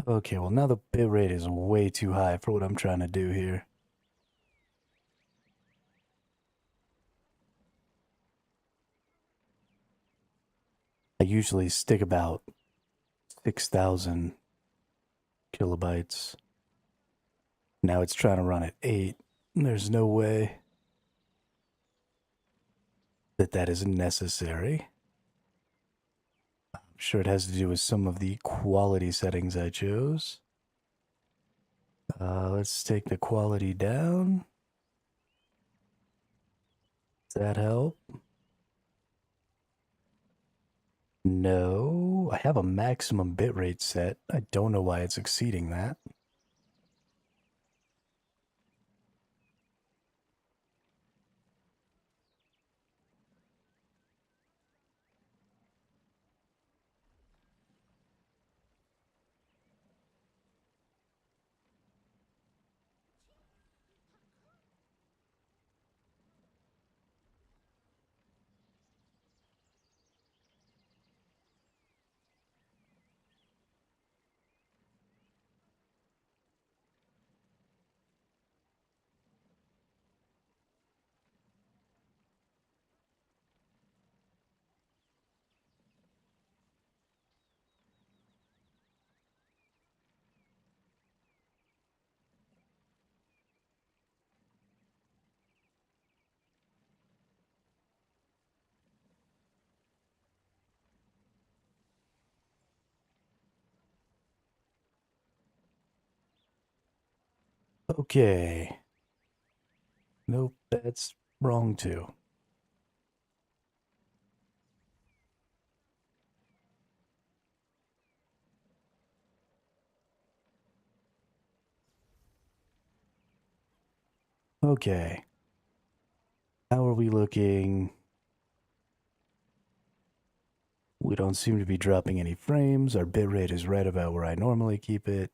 Okay, well now the bitrate is way too high for what I'm trying to do here. I usually stick about 6,000 kilobytes. Now it's trying to run at 8. There's no way that that is necessary. I'm sure it has to do with some of the quality settings I chose. Let's take the quality down. Does that help? No, I have a maximum bitrate set. I don't know why it's exceeding that. Okay. Nope, that's wrong too. Okay. How are we looking? We don't seem to be dropping any frames. Our bitrate is right about where I normally keep it.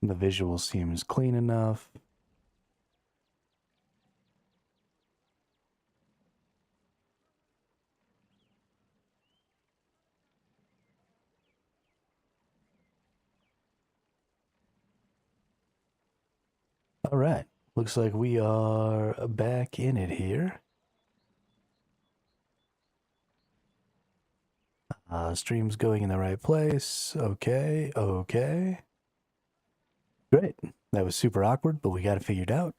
The visual seems clean enough. All right. Looks like we are back in it here. Stream's going in the right place. Okay, okay. Great. That was super awkward, but we got it figured out.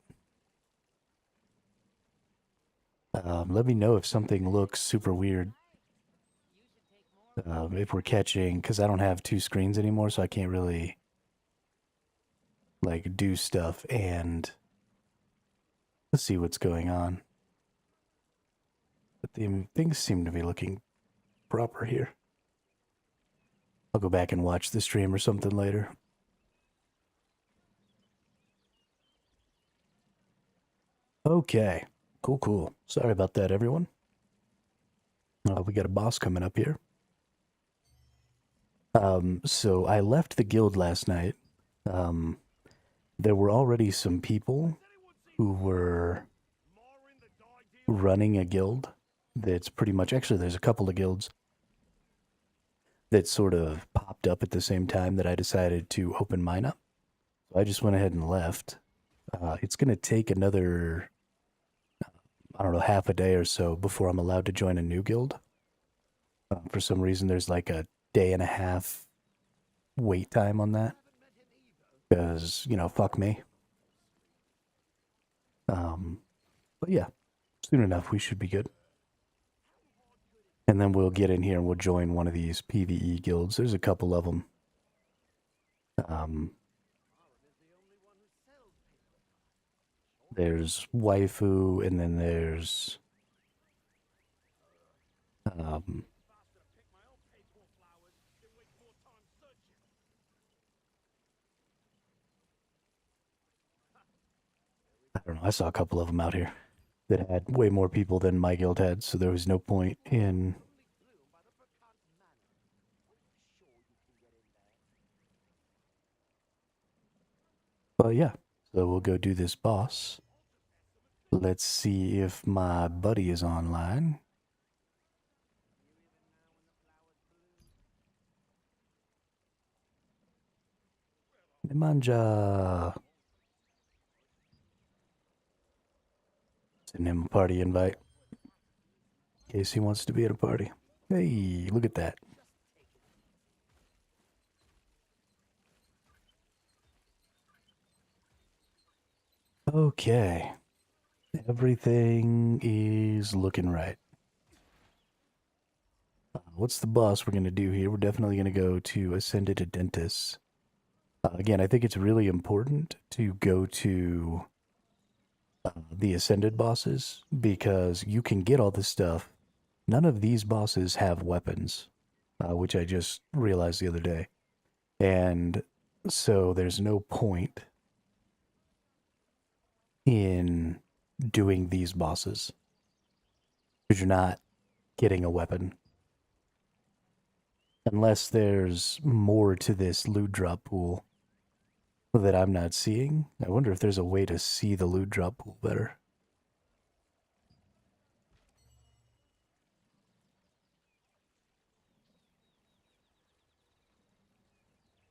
Let me know if something looks super weird. If we're catching, because I don't have two screens anymore, so I can't really like do stuff and let's see what's going on. But the things seem to be looking proper here. I'll go back and watch the stream or something later. Okay, cool. Sorry about that, everyone. We got a boss coming up here. So I left the guild last night. There were already some people who were running a guild that's pretty much, actually, there's a couple of guilds that sort of popped up at the same time that I decided to open mine up. So I just went ahead and left. It's going to take another, I don't know, half a day or so before I'm allowed to join a new guild. For some reason, there's like a day and a half wait time on that. Because, you know, fuck me. But yeah, soon enough, we should be good. And then we'll get in here and we'll join one of these PvE guilds. There's a couple of them. There's waifu, and then there's I don't know. I saw a couple of them out here that had way more people than my guild had, so there was no point in. But yeah, so we'll go do this boss. Let's see if my buddy is online. Manja. Send him a party invite in case he wants to be at a party. Hey, look at that. Okay. Everything is looking right. What's the boss we're going to do here? We're definitely going to go to Ascended Adentis. Again, I think it's really important to go to the Ascended bosses because you can get all this stuff. None of these bosses have weapons, which I just realized the other day. And so there's no point in doing these bosses because you're not getting a weapon. Unless there's more to this loot drop pool that I'm not seeing. I wonder if there's a way to see the loot drop pool better.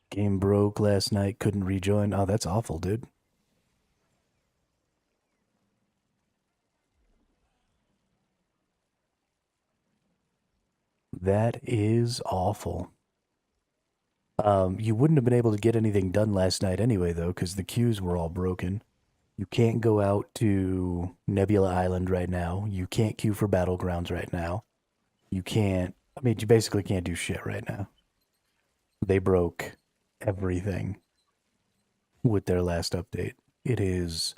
Game broke last night, couldn't rejoin. Oh, that's awful, dude. That is awful. You wouldn't have been able to get anything done last night anyway, though, because the queues were all broken. You can't go out to Nebula Island right now. You can't queue for Battlegrounds right now. You can't, I mean, you basically can't do shit right now. They broke everything with their last update. It is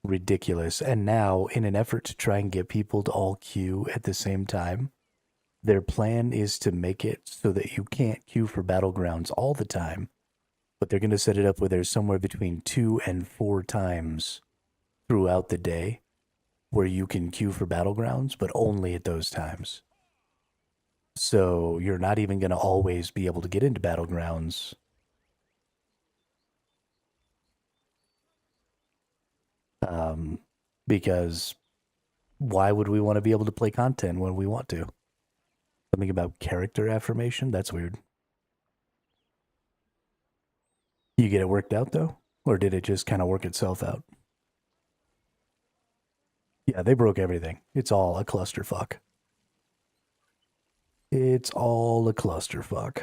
ridiculous. And now, in an effort to try and get people to all queue at the same time, their plan is to make it so that you can't queue for Battlegrounds all the time, but they're going to set it up where there's somewhere between 2 and 4 times throughout the day where you can queue for Battlegrounds, but only at those times. So you're not even going to always be able to get into Battlegrounds. Because why would we want to be able to play content when we want to? Something about character affirmation? That's weird. You get it worked out, though? Or did it just kind of work itself out? Yeah, they broke everything. It's all a clusterfuck. It's all a clusterfuck.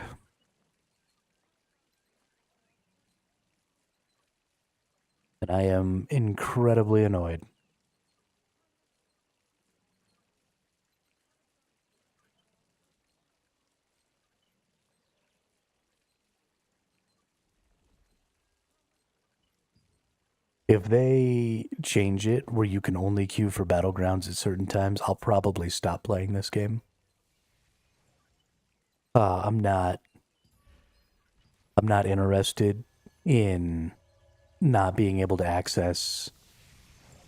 And I am incredibly annoyed. If they change it where you can only queue for Battlegrounds at certain times, I'll probably stop playing this game. I'm not interested in not being able to access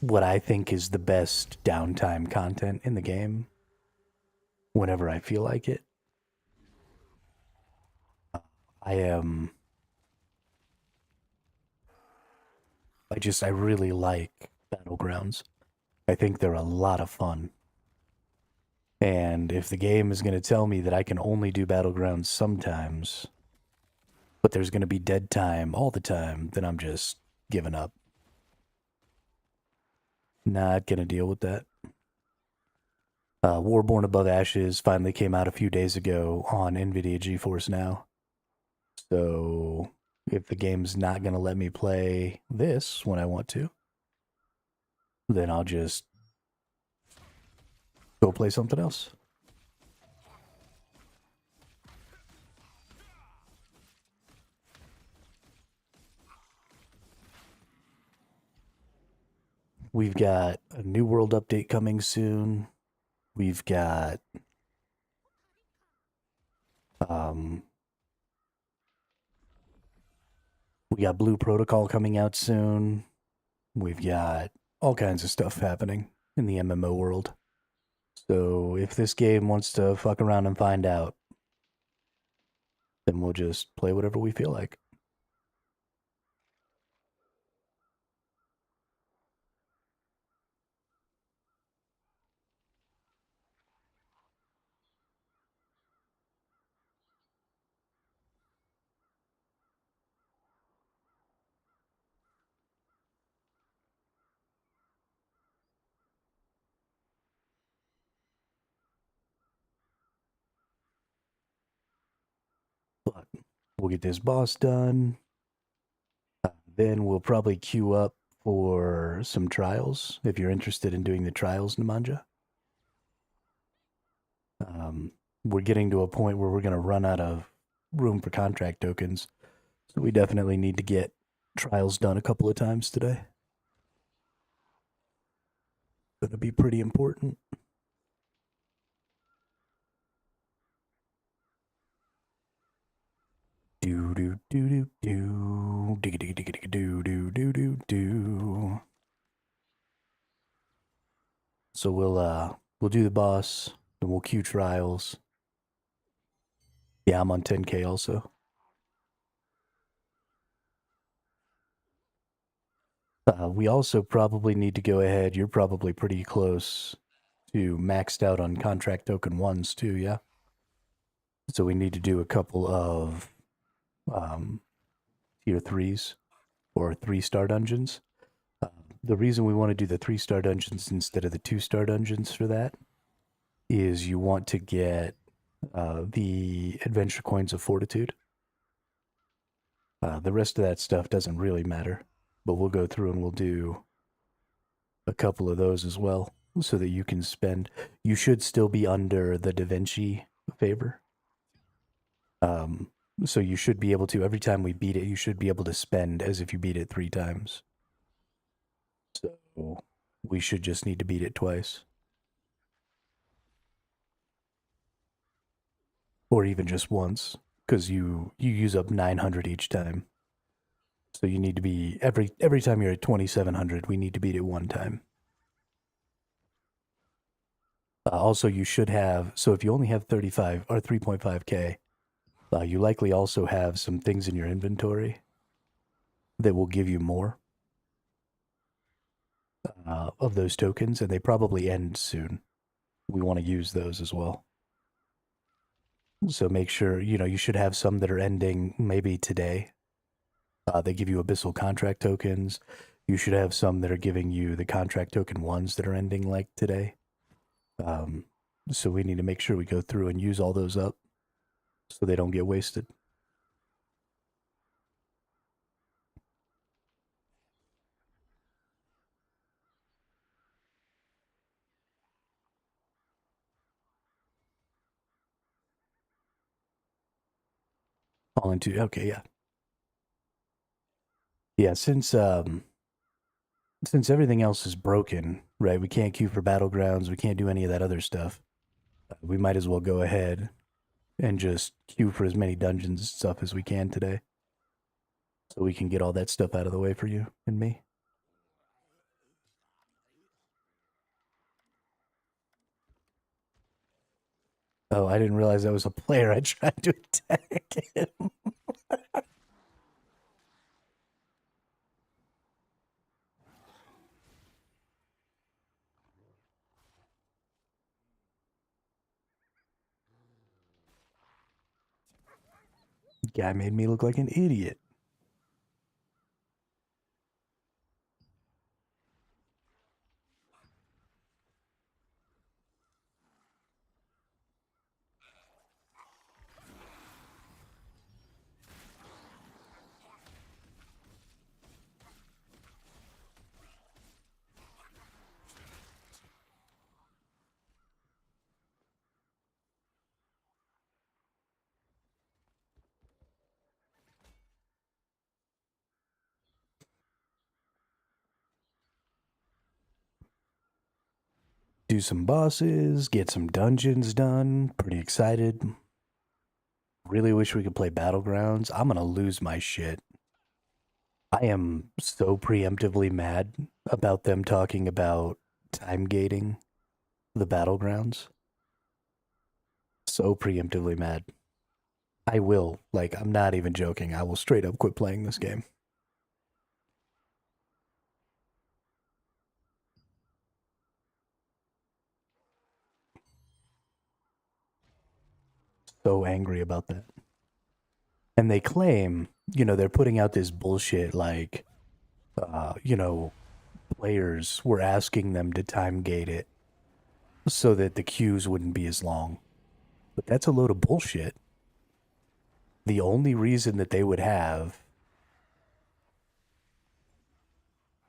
what I think is the best downtime content in the game whenever I feel like it. I really like Battlegrounds. I think they're a lot of fun. And if the game is going to tell me that I can only do Battlegrounds sometimes, but there's going to be dead time all the time, then I'm just giving up. Not going to deal with that. Warborn Above Ashes finally came out a few days ago on NVIDIA GeForce Now. So if the game's not going to let me play this when I want to, then I'll just go play something else. We've got a New World update coming soon. We've got we got Blue Protocol coming out soon. We've got all kinds of stuff happening in the MMO world. So if this game wants to fuck around and find out, then we'll just play whatever we feel like. get this boss done. Then we'll probably queue up for some trials, if you're interested in doing the trials, Nemanja. We're getting to a point where we're going to run out of room for contract tokens, so we definitely need to get trials done a couple of times today. Going to be pretty important. Do do do do do digga digga digga digga do do do do do. So we'll do the boss, then we'll queue trials. Yeah, I'm on 10K also. We also probably need to go ahead. You're probably pretty close to maxed out on contract token 1s too, yeah? So we need to do a couple of tier 3s or 3-star dungeons. The reason we want to do the 3-star dungeons instead of the 2-star dungeons for that is you want to get the adventure coins of fortitude. The rest of that stuff doesn't really matter, but we'll go through and we'll do a couple of those as well so that you can spend. You should still be under the Da Vinci favor. So you should be able to, every time we beat it, you should be able to spend as if you beat it 3 times. So we should just need to beat it twice. Or even just once, because you use up 900 each time. So you need to be, every time you're at 2700, we need to beat it 1 time. Also, you should have, so if you only have 35 or 3.5K, you likely also have some things in your inventory that will give you more of those tokens, and they probably end soon. We want to use those as well. So make sure, you should have some that are ending maybe today. They give you abyssal contract tokens. You should have some that are giving you the contract token 1s that are ending like today. So we need to make sure we go through and use all those up so they don't get wasted. All into, okay, yeah. Yeah, since everything else is broken, right? We can't queue for battlegrounds. We can't do any of that other stuff. We might as well go ahead and just queue for as many dungeons and stuff as we can today, so we can get all that stuff out of the way for you and me. Oh, I didn't realize that was a player. I tried to attack him. Guy made me look like an idiot. Do some bosses, get some dungeons done. Pretty excited. Really wish we could play Battlegrounds. I'm gonna lose my shit. I am so preemptively mad about them talking about time gating the Battlegrounds. So preemptively mad. I will, like, I'm not even joking. I will straight up quit playing this game. So angry about that. And they claim, they're putting out this bullshit like, players were asking them to time gate it so that the queues wouldn't be as long. But that's a load of bullshit. The only reason that they would have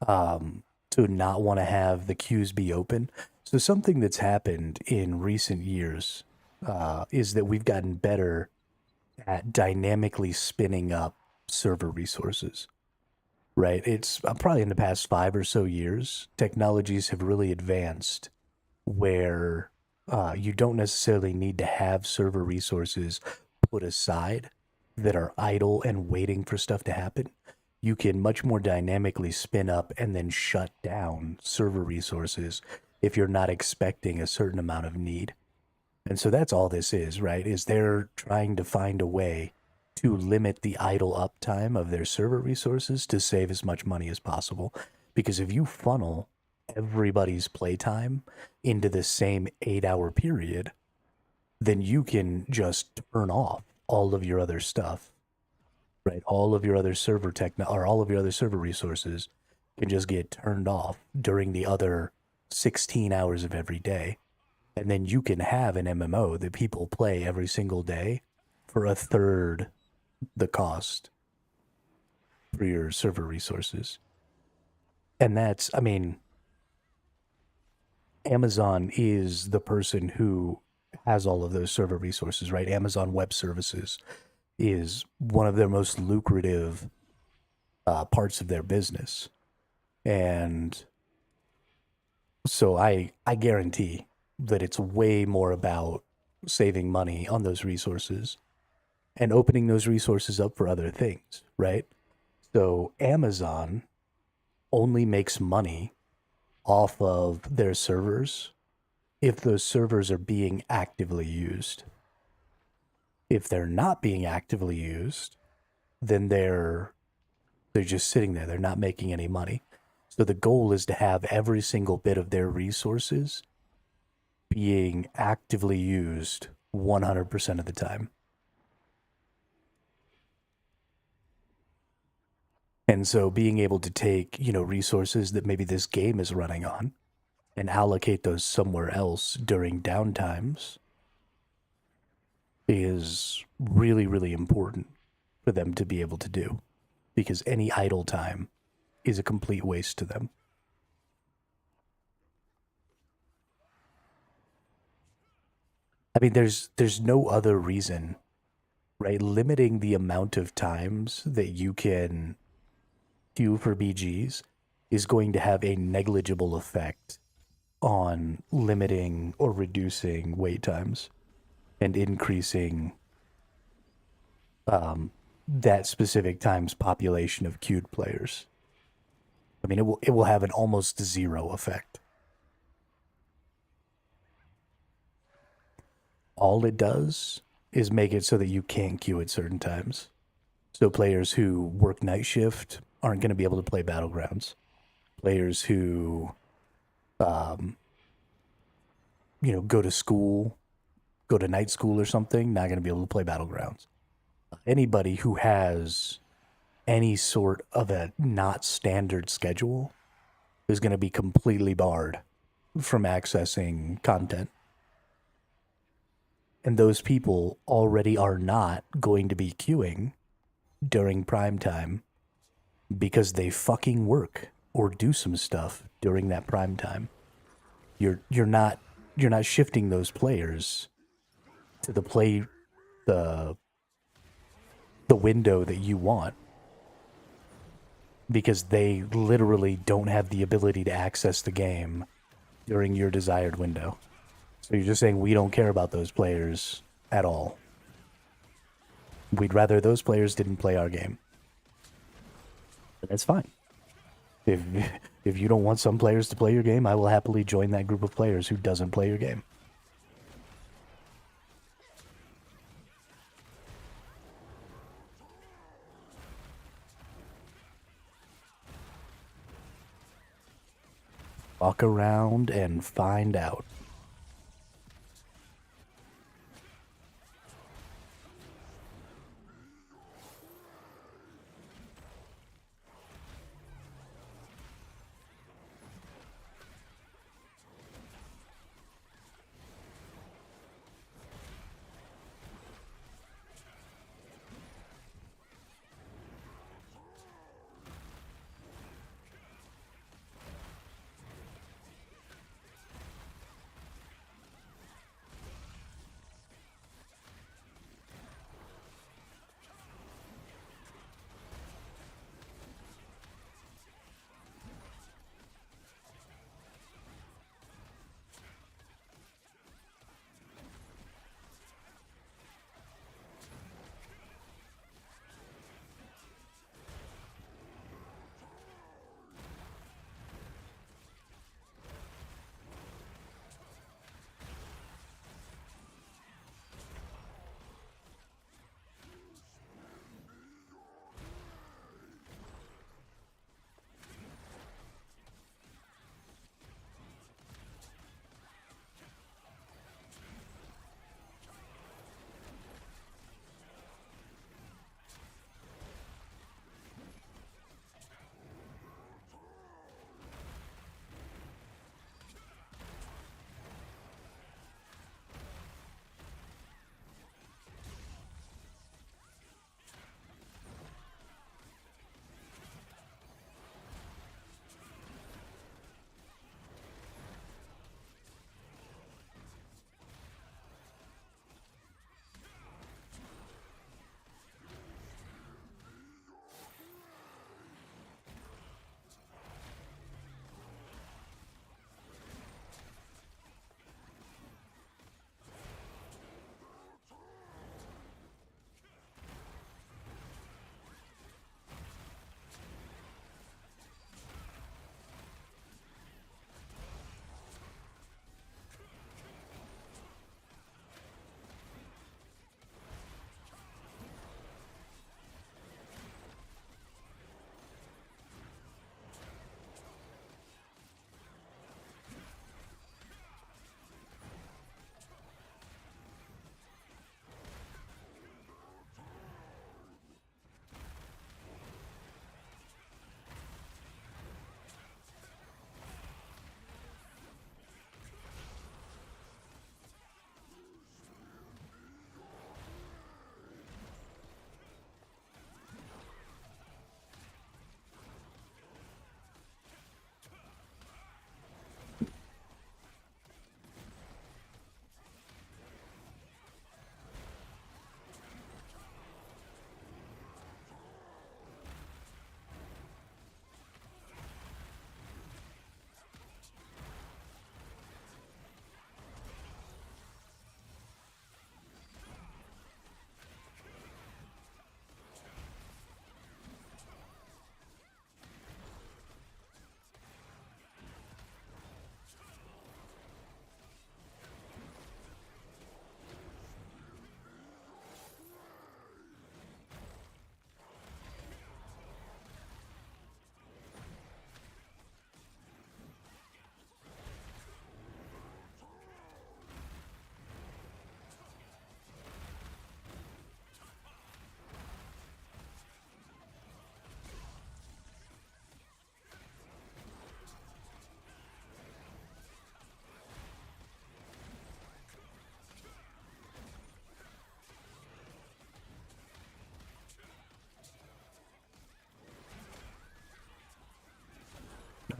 to not want to have the queues be open. So something that's happened in recent years is that we've gotten better at dynamically spinning up server resources, right? It's probably in the past 5 or so years, technologies have really advanced where you don't necessarily need to have server resources put aside that are idle and waiting for stuff to happen. You can much more dynamically spin up and then shut down server resources if you're not expecting a certain amount of need. And so that's all this is, right? Is they're trying to find a way to limit the idle uptime of their server resources to save as much money as possible. Because if you funnel everybody's playtime into the same 8-hour period, then you can just turn off all of your other stuff, right? All of your other server or all of your other server resources can just get turned off during the other 16 hours of every day. And then you can have an MMO that people play every single day for a third the cost for your server resources. And that's, I mean, Amazon is the person who has all of those server resources, right? Amazon Web Services is one of their most lucrative parts of their business. And so I guarantee that it's way more about saving money on those resources and opening those resources up for other things, right? So Amazon only makes money off of their servers if those servers are being actively used. If they're not being actively used, then they're just sitting there. They're not making any money. So the goal is to have every single bit of their resources being actively used 100% of the time. And so being able to take, resources that maybe this game is running on and allocate those somewhere else during downtimes is really, really important for them to be able to do, because any idle time is a complete waste to them. I mean, there's no other reason, right? Limiting the amount of times that you can queue for BGs is going to have a negligible effect on limiting or reducing wait times and increasing that specific time's population of queued players. I mean, it will have an almost zero effect. All it does is make it so that you can't queue at certain times. So players who work night shift aren't going to be able to play Battlegrounds. Players who, go to school, go to night school or something, not going to be able to play Battlegrounds. Anybody who has any sort of a not standard schedule is going to be completely barred from accessing content. And those people already are not going to be queuing during prime time because they fucking work or do some stuff during that prime time. You're not shifting those players to the window that you want, because they literally don't have the ability to access the game during your desired window. So you're just saying we don't care about those players at all. We'd rather those players didn't play our game. But that's fine. If you don't want some players to play your game, I will happily join that group of players who doesn't play your game. Walk around and find out.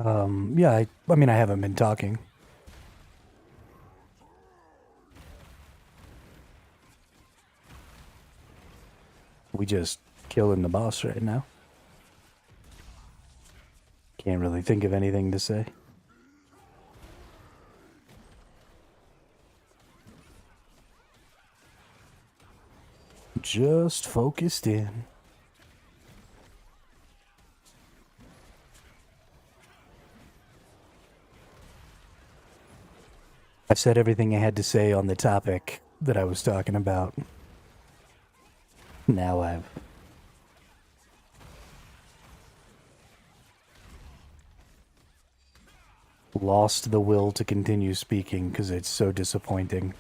Yeah, I mean, I haven't been talking. We just killing the boss right now. Can't really think of anything to say. Just focused in. I said everything I had to say on the topic that I was talking about. Now I've lost the will to continue speaking because it's so disappointing.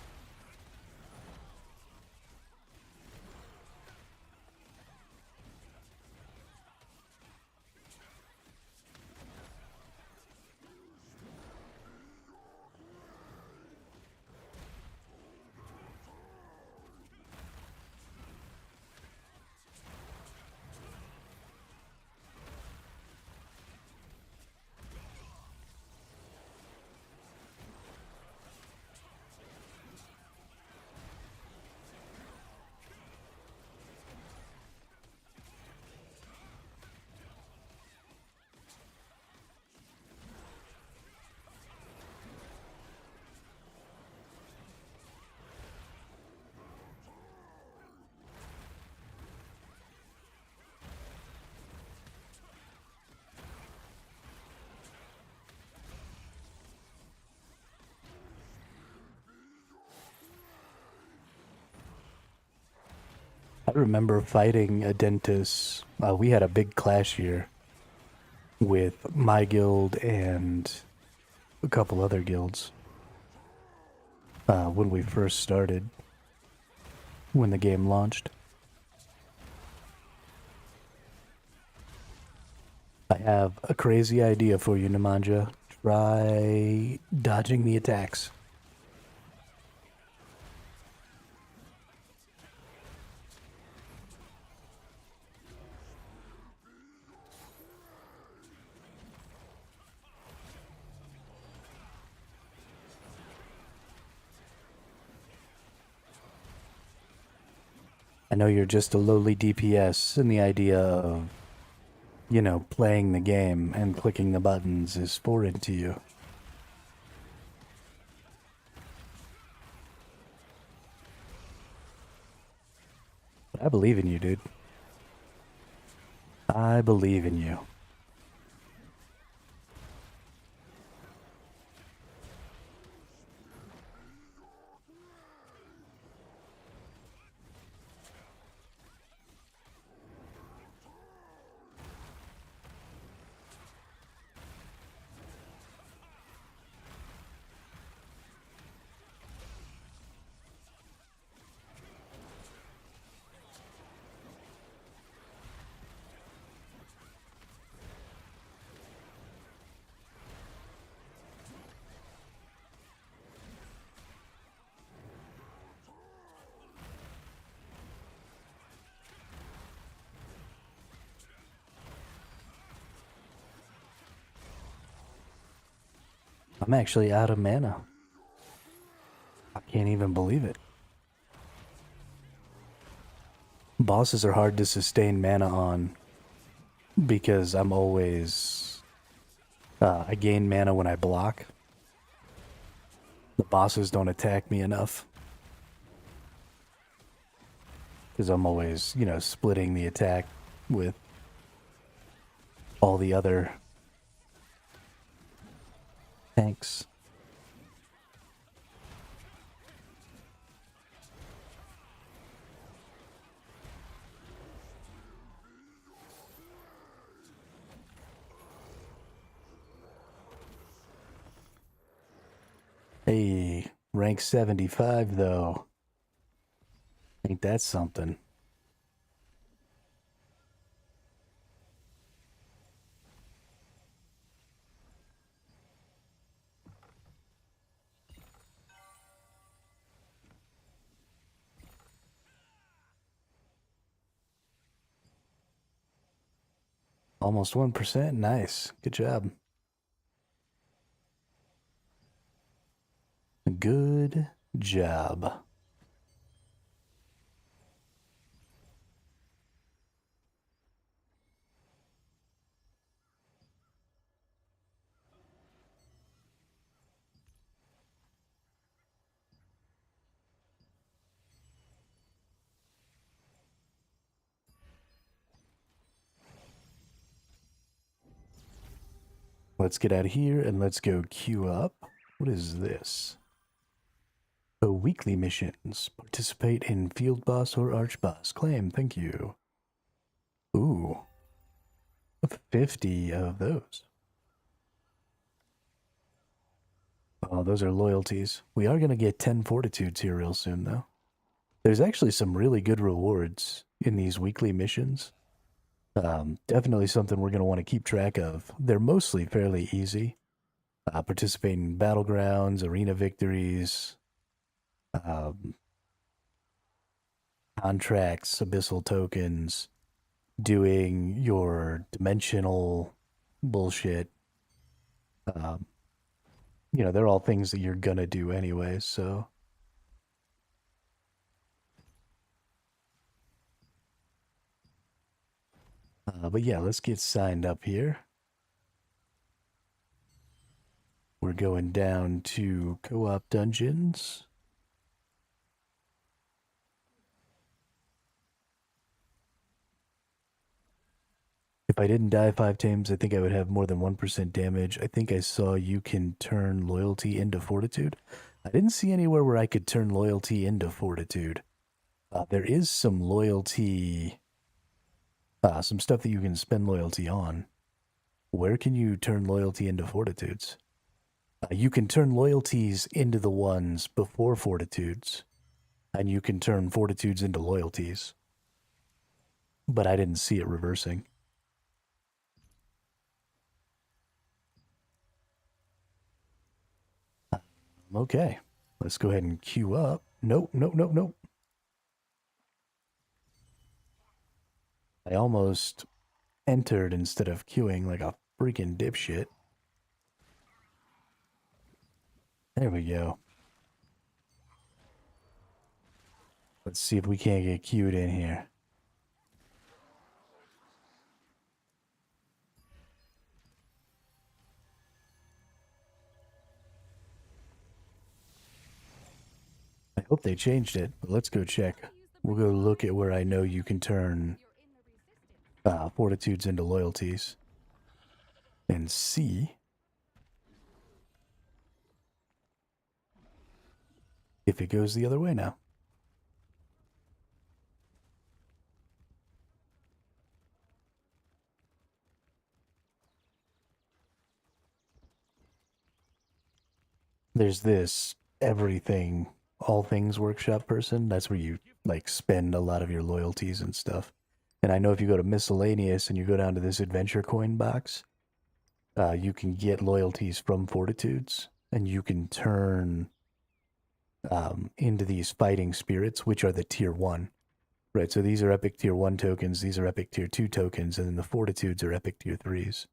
I remember fighting a dentist. We had a big clash here with my guild and a couple other guilds when we first started, when the game launched. I have a crazy idea for you, Nemanja. Try dodging the attacks. I know you're just a lowly DPS, and the idea of, playing the game and clicking the buttons is foreign to you. But I believe in you, dude. I believe in you. I'm actually out of mana. I can't even believe it. Bosses are hard to sustain mana on because I'm always... I gain mana when I block. The bosses don't attack me enough. Because I'm always, splitting the attack with all the other tanks. Hey, rank 75 though. Ain't that something? Almost 1%. Nice. Good job. Good job. Let's get out of here and let's go queue up. What is this? Oh, weekly missions. Participate in field boss or arch boss. Claim, thank you. Ooh. 50 of those. Oh, those are loyalties. We are going to get 10 fortitudes here real soon, though. There's actually some really good rewards in these weekly missions. Definitely something we're going to want to keep track of. They're mostly fairly easy. Participate in battlegrounds, arena victories, contracts, abyssal tokens, doing your dimensional bullshit. You know, they're all things that you're gonna do anyway, so. But yeah, let's get signed up here. We're going down to co-op dungeons. If I didn't die 5 times, I think I would have more than 1% damage. I think I saw you can turn loyalty into fortitude. I didn't see anywhere where I could turn loyalty into fortitude. There is some loyalty, some stuff that you can spend loyalty on. Where can you turn loyalty into fortitudes? You can turn loyalties into the ones before fortitudes, and you can turn fortitudes into loyalties. But I didn't see it reversing. Okay, let's go ahead and queue up. Nope, nope, nope, nope. I almost entered instead of queuing like a freaking dipshit. There we go. Let's see if we can't get queued in here. I hope they changed it, but let's go check. We'll go look at where I know you can turn fortitudes into loyalties and see if it goes the other way now. There's this everything, all things workshop person. That's where you like spend a lot of your loyalties and stuff. And I know if you go to miscellaneous and you go down to this adventure coin box, you can get loyalties from fortitudes, and you can turn into these fighting spirits, which are the tier 1. Right, so these are epic tier 1 tokens, these are epic tier 2 tokens, and then the fortitudes are epic tier 3s.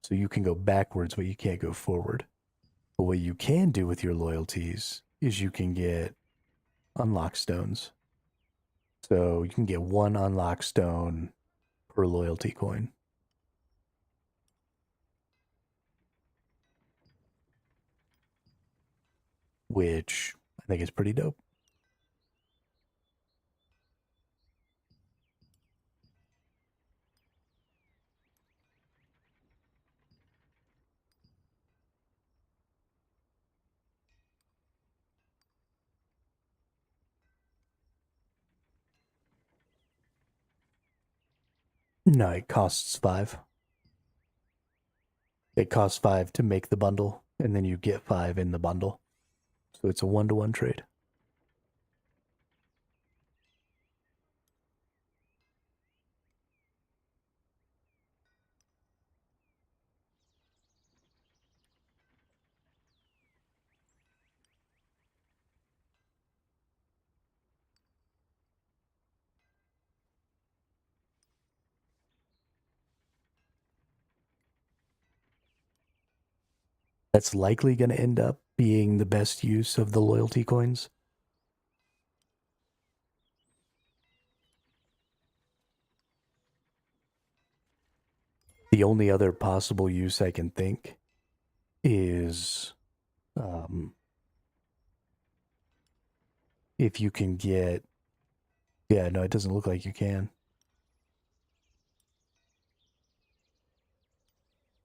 So you can go backwards, but you can't go forward. But what you can do with your loyalties is you can get unlock stones. So you can get 1 unlock stone per loyalty coin. Which I think is pretty dope. No, it costs 5. It costs 5 to make the bundle, and then you get 5 in the bundle. So it's a 1-to-1 trade. That's likely going to end up being the best use of the loyalty coins. The only other possible use I can think is if you can get... Yeah, no, it doesn't look like you can.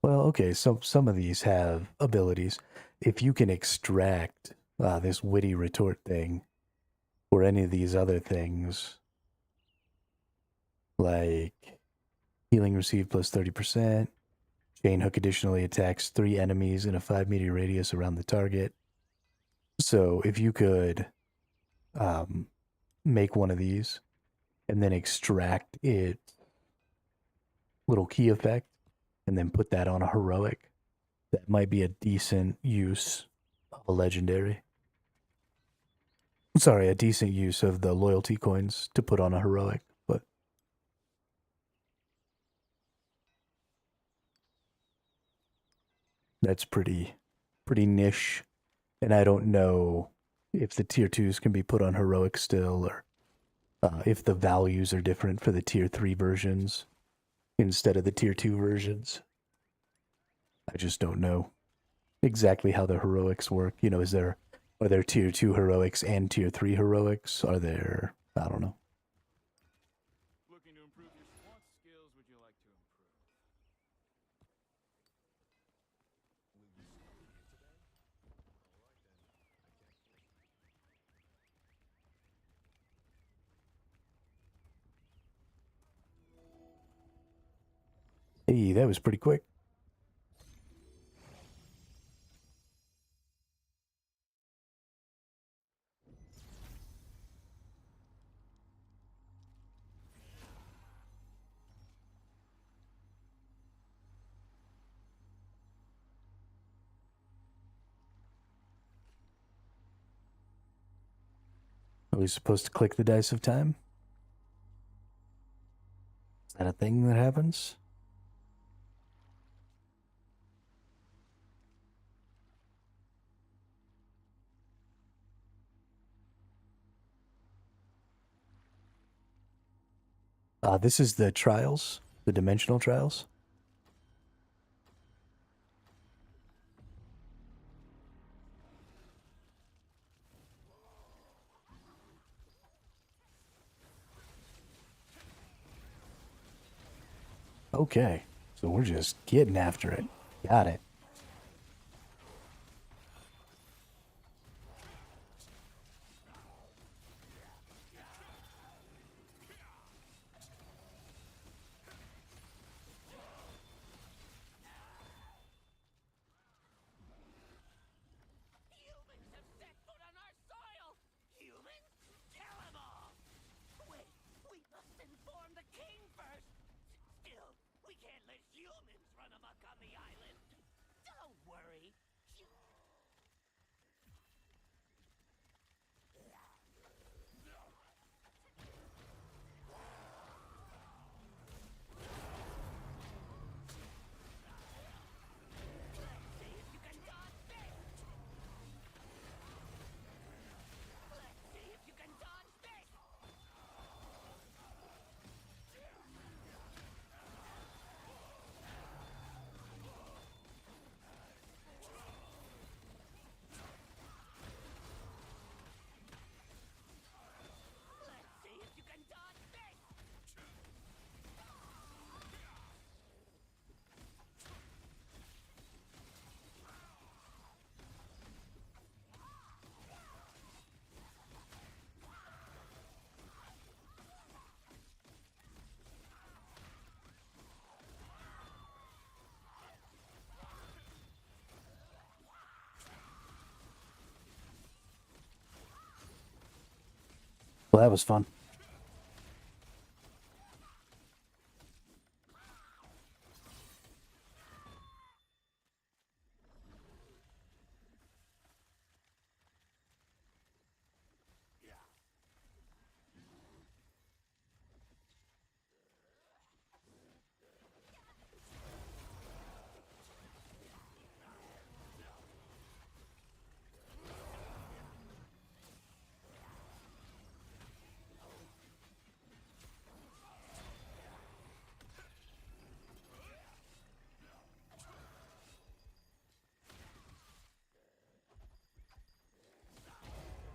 Well, okay, some of these have abilities. If you can extract this witty retort thing or any of these other things, like healing received plus 30%, chain hook additionally attacks 3 enemies in a 5-meter radius around the target. So if you could make one of these and then extract its little key effect and then put that on a heroic, that might be a decent use of a legendary. Sorry, a decent use of the loyalty coins to put on a heroic, but that's pretty niche, and I don't know if the tier 2s can be put on heroic still, or if the values are different for the tier 3 versions instead of the tier 2 versions. I just don't know exactly how the heroics work. You know, are there tier 2 heroics and tier 3 heroics? Are there, I don't know. Looking to improve your what skills would you like to improve? Hey, that was pretty quick. Are we supposed to click the dice of time? Is that a thing that happens? This is the trials, the dimensional trials. Okay, so we're just getting after it. Got it. Humans have set foot on our soil! Humans? Kill them all! Wait, we must inform the king first! Still, we can't let humans run amok on the island! Don't worry! Well, that was fun.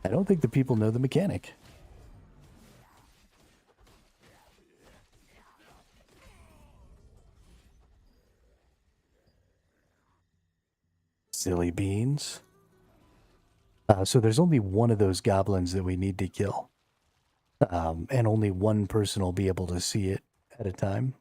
I don't think the people know the mechanic. Silly beans. So there's only one of those goblins that we need to kill. And only one person will be able to see it at a time.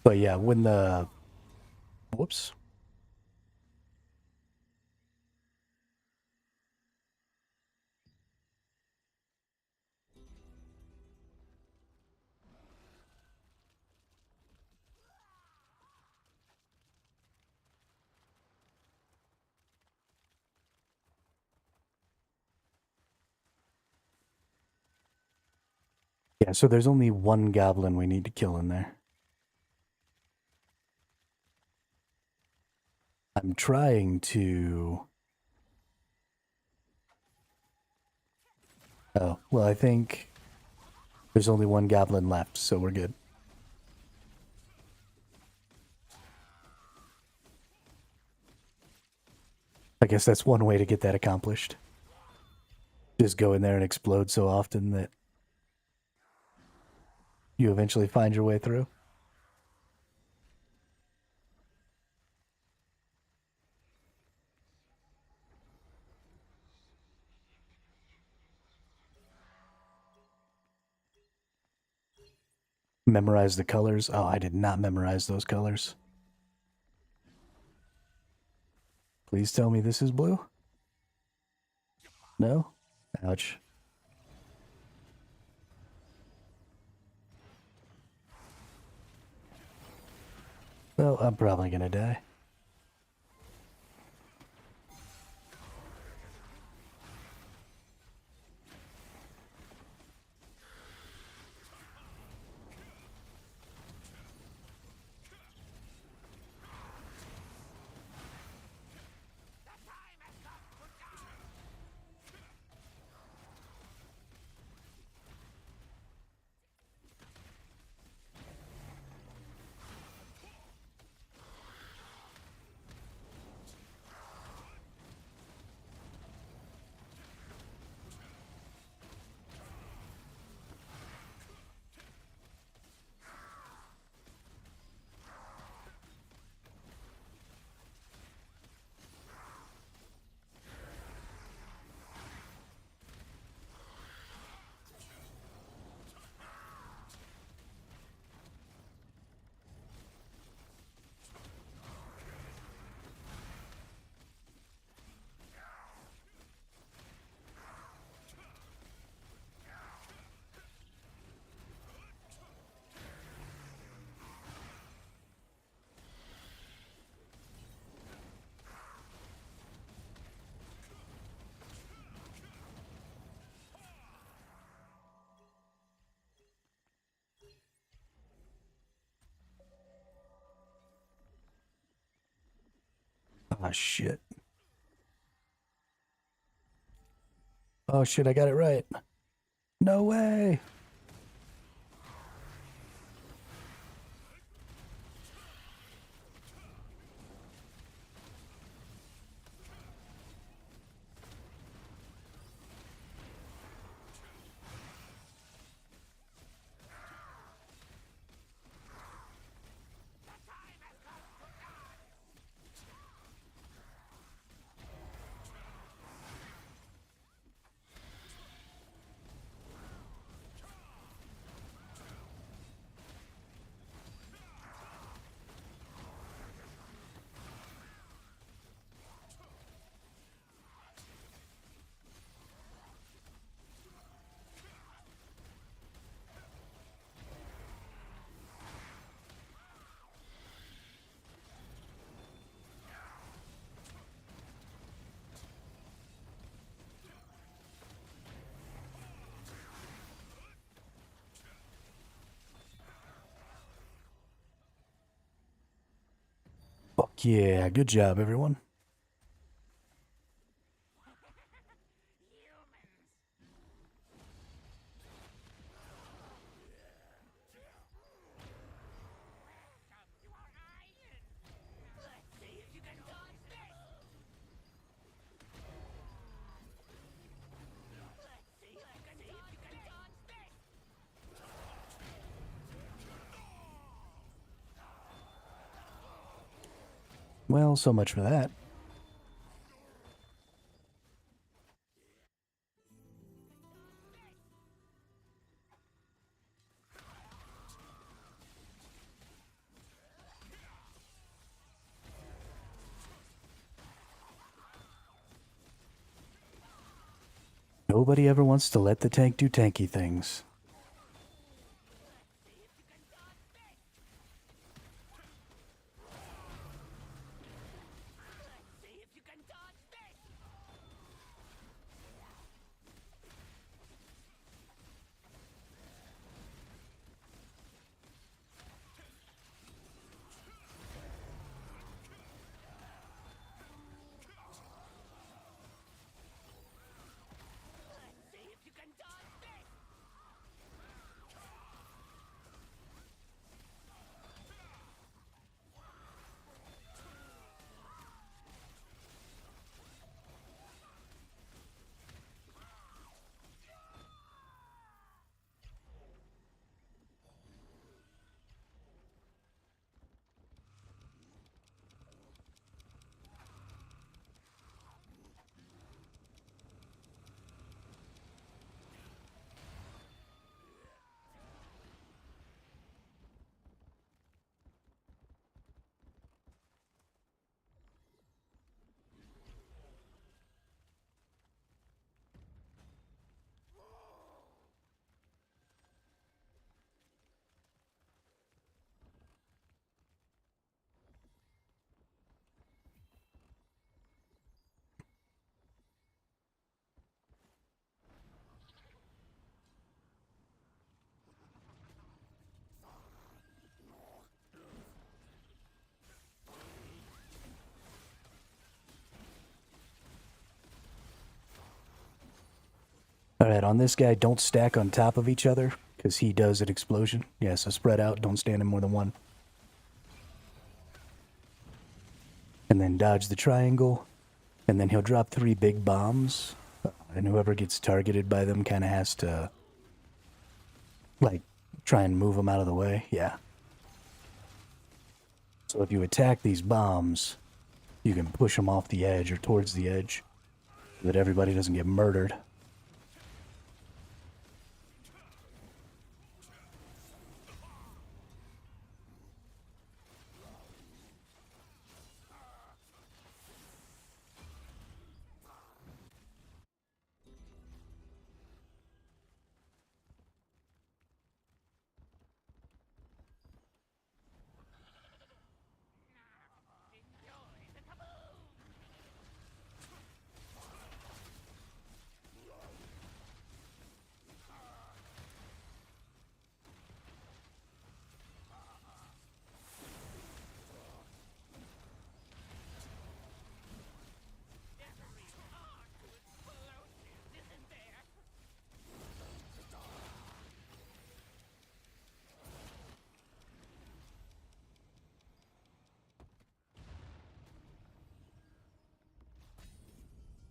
But yeah, when the... Whoops. Yeah, so there's only one goblin we need to kill in there. I'm trying to... Oh, well, I think there's only one goblin left, so we're good. I guess that's one way to get that accomplished. Just go in there and explode so often that you eventually find your way through. Memorize the colors. Oh, I did not memorize those colors. Please tell me this is blue? No? Ouch. Well, I'm probably gonna die. Oh, shit. Oh, shit, I got it right. No way! Heck yeah, good job, everyone. Well, so much for that. Nobody ever wants to let the tank do tanky things. Alright, on this guy, don't stack on top of each other, because he does an explosion. Yeah, so spread out, don't stand in more than one. And then dodge the triangle, and then he'll drop 3 big bombs, and whoever gets targeted by them kind of has to, like, try and move them out of the way. Yeah. So if you attack these bombs, you can push them off the edge or towards the edge, so that everybody doesn't get murdered.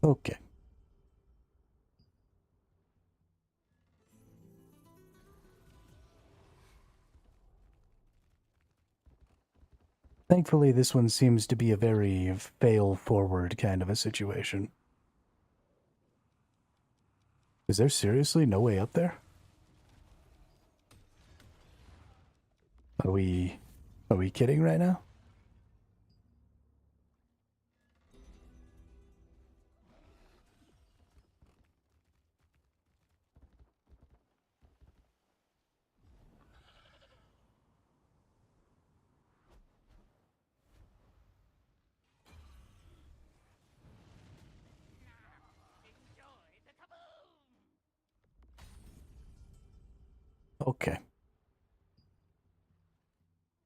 Okay. Thankfully, this one seems to be a very fail-forward kind of a situation. Is there seriously no way up there? Are we kidding right now? Okay.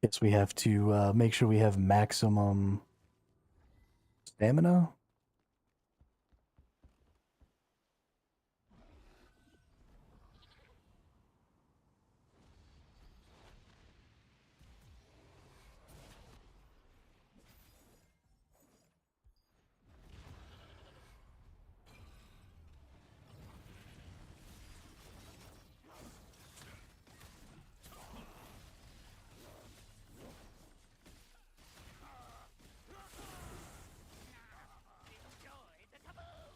Guess we have to make sure we have maximum Stamina? Enjoy the kaboom!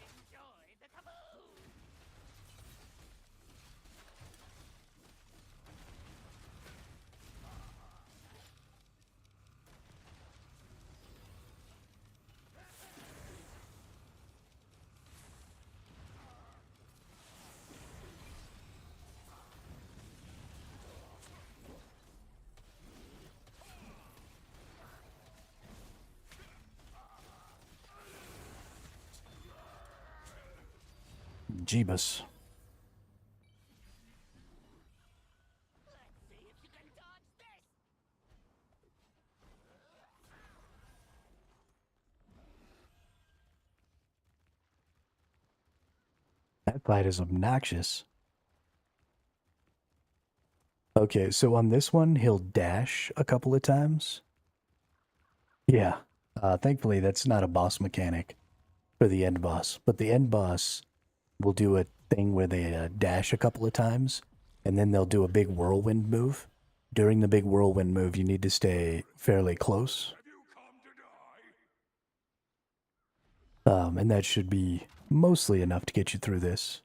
Enjoy the kaboom! Jeebus. Let's see if you can dodge this! That fight is obnoxious. Okay, so on this one, he'll dash a couple of times. Yeah. Thankfully, that's not a boss mechanic for the end boss. But the end boss will do a thing where they dash a couple of times, and then they'll do a big whirlwind move. During the big whirlwind move, you need to stay fairly close. And that should be mostly enough to get you through this.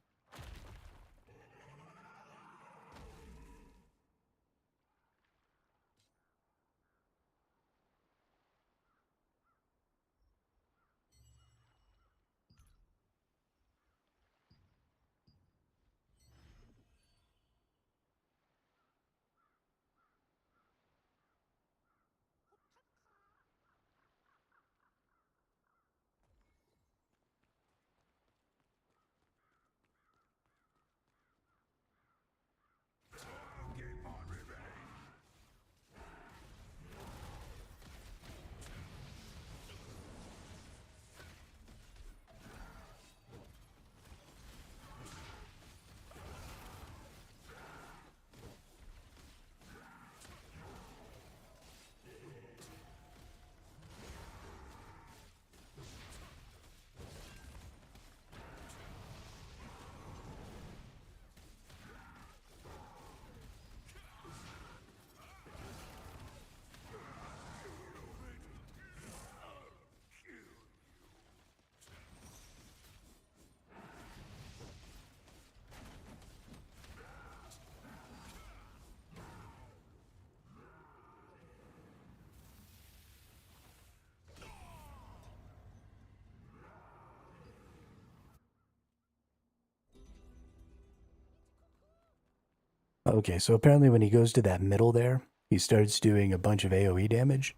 Okay, so apparently when he goes to that middle there, he starts doing a bunch of AoE damage,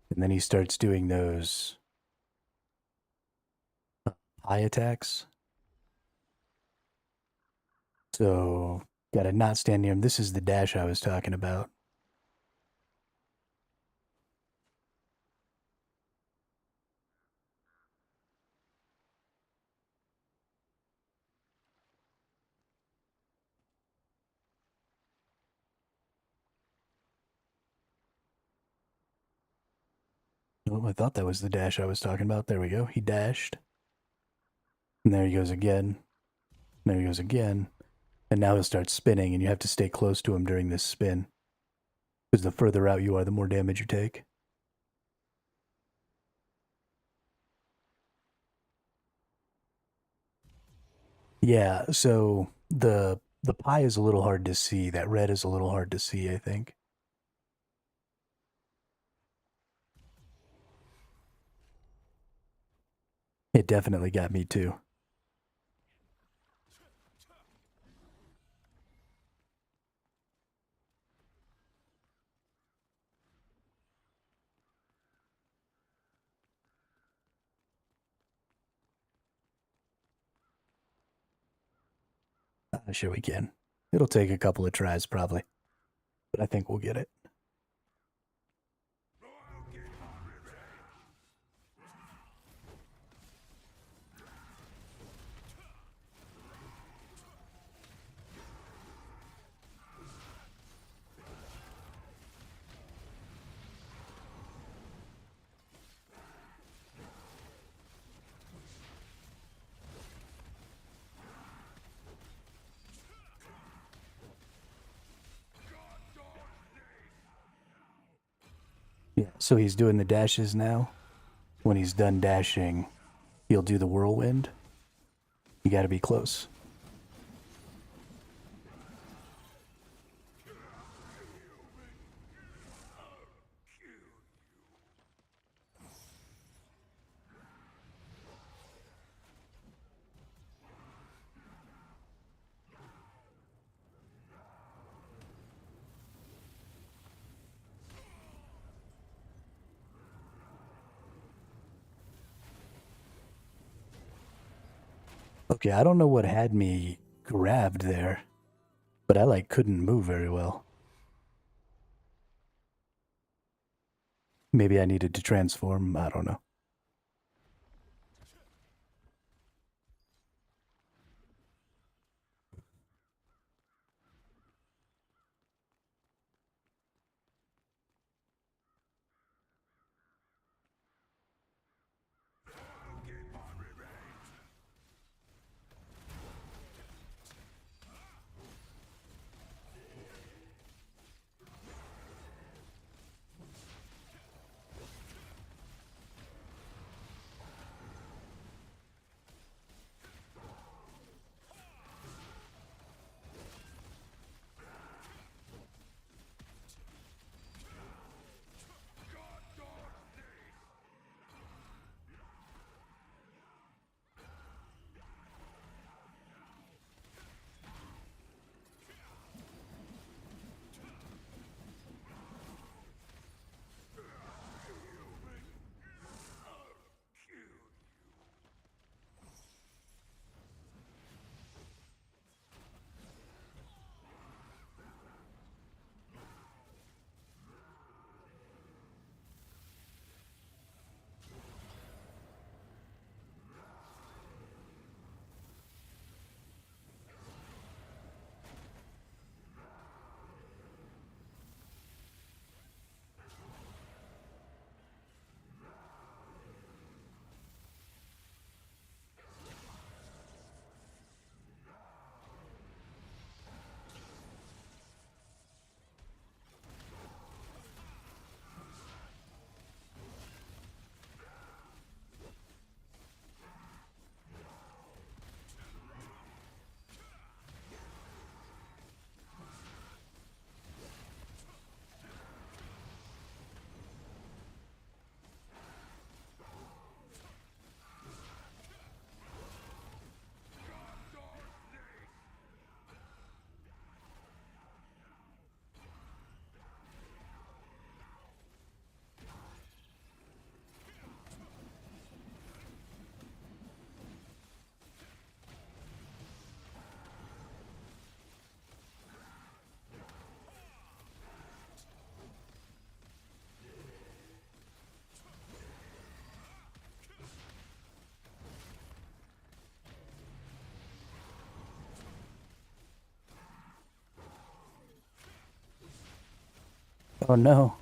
and then he starts doing those high attacks. So, gotta not stand near him. This is the dash I was talking about. Oh, I thought that was the dash I was talking about. There we go. He dashed. And there he goes again. There he goes again. And now he'll start spinning, and you have to stay close to him during this spin. Because the further out you are, the more damage you take. Yeah, so the The pie is a little hard to see. That red is a little hard to see, I think. It definitely got me too. Sure we can. It'll take a couple of tries probably, but I think we'll get it. Yeah, so he's doing the dashes now. When he's done dashing, he'll do the whirlwind. You gotta be close. Okay, I don't know what had me grabbed there, but I like couldn't move very well. Maybe I needed to transform, I don't know. Oh no.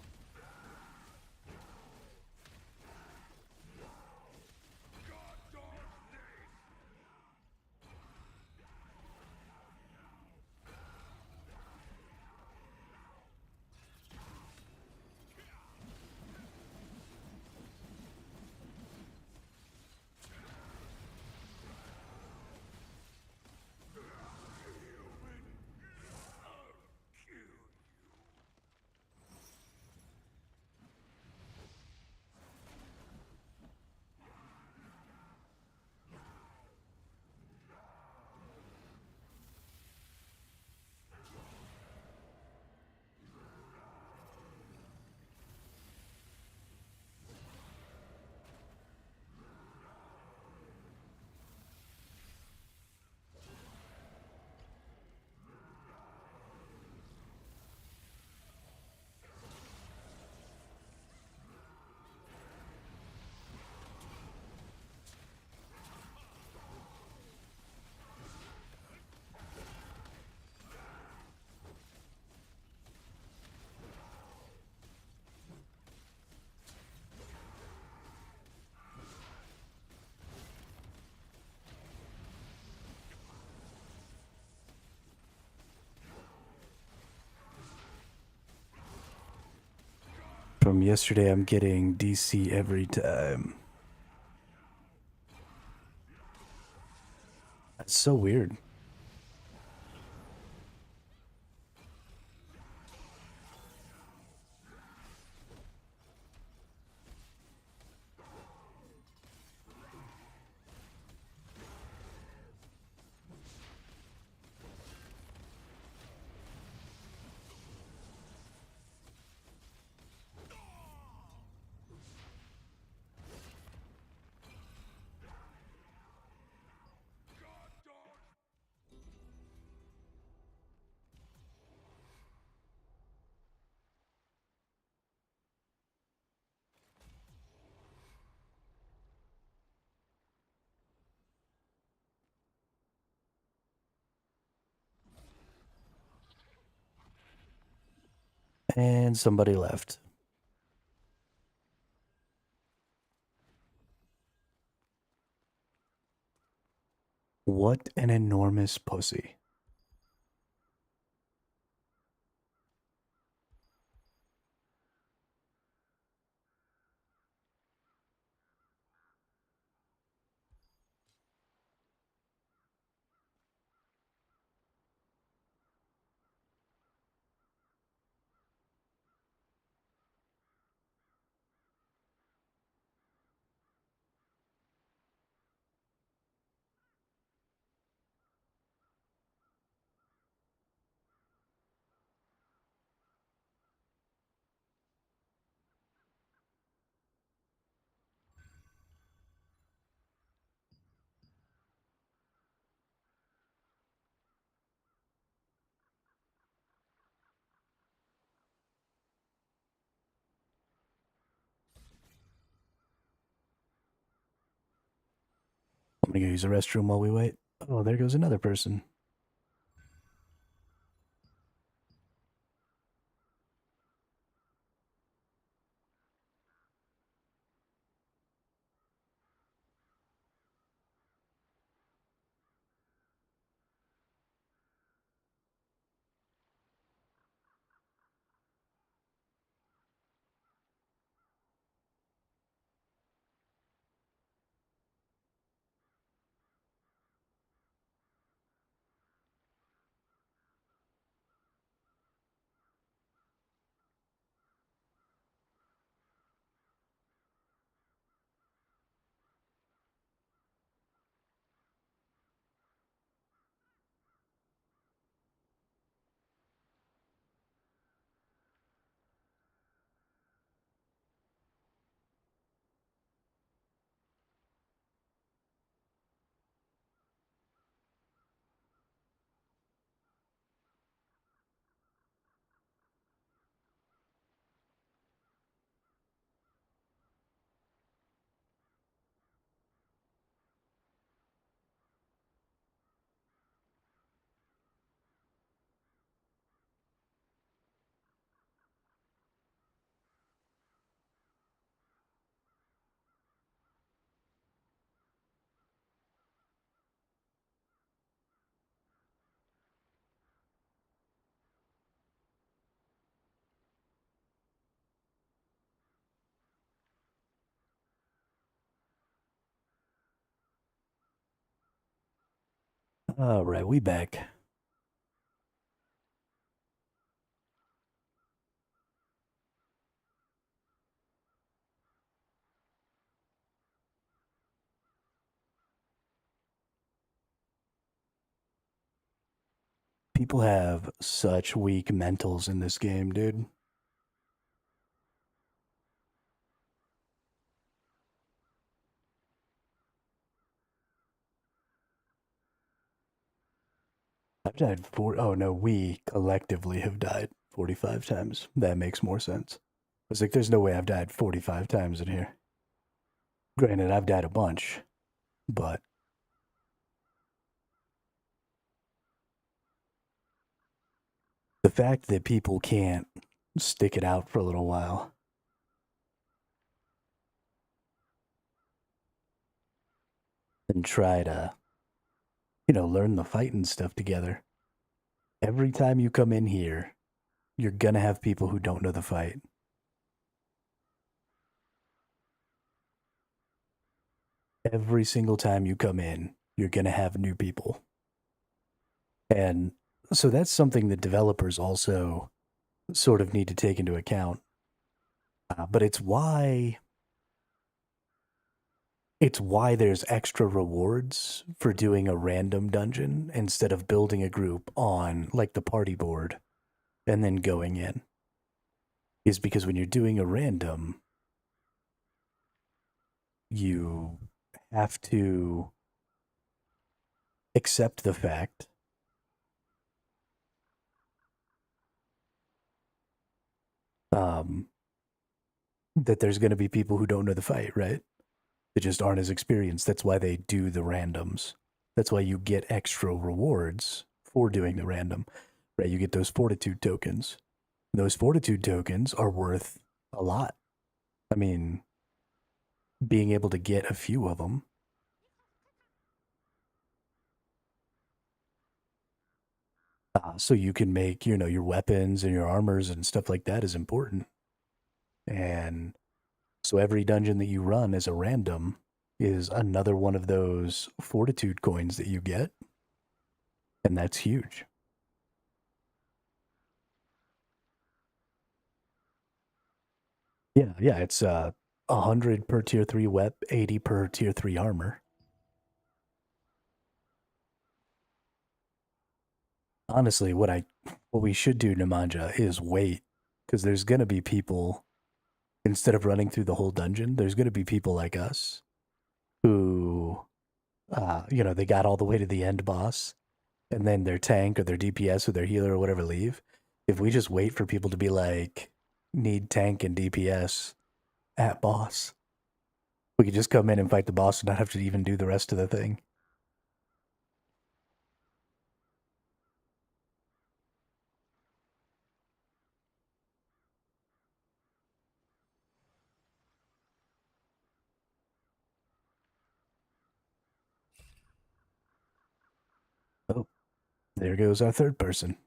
From yesterday, I'm getting DC every time. That's so weird. And somebody left. What an enormous pussy. I'm gonna go use the restroom while we wait. Oh, there goes another person. All right, we back. People have such weak mentals in this game, dude. I've died oh no, we collectively have died 45 times. That makes more sense. I was like, there's no way I've died 45 times in here. Granted, I've died a bunch, but the fact that people can't stick it out for a little while and try to, learn the fight and stuff together. Every time you come in here, you're gonna have people who don't know the fight. every single time you come in, you're going to have new people. And so that's something that developers also sort of need to take into account. But it's why there's extra rewards for doing a random dungeon instead of building a group on like the party board and then going in. Is because when you're doing a random, you have to accept the fact that there's going to be people who don't know the fight, right? They just aren't as experienced. That's why they do the randoms. That's why you get extra rewards for doing the random, right? You get those fortitude tokens. Those fortitude tokens are worth a lot. I mean, being able to get a few of them so you can make, your weapons and your armors and stuff like that is important. And so every dungeon that you run as a random is another one of those fortitude coins that you get. And that's huge. Yeah, it's 100 per tier 3 wep, 80 per tier 3 armor. Honestly, what we should do, Nemanja, is wait, because there's gonna be people, instead of running through the whole dungeon, there's gonna be people like us who, they got all the way to the end boss, and then their tank or their DPS or their healer or whatever leave. If we just wait for people to be like, need tank and DPS at boss, we could just come in and fight the boss and not have to even do the rest of the thing. Oh, there goes our third person.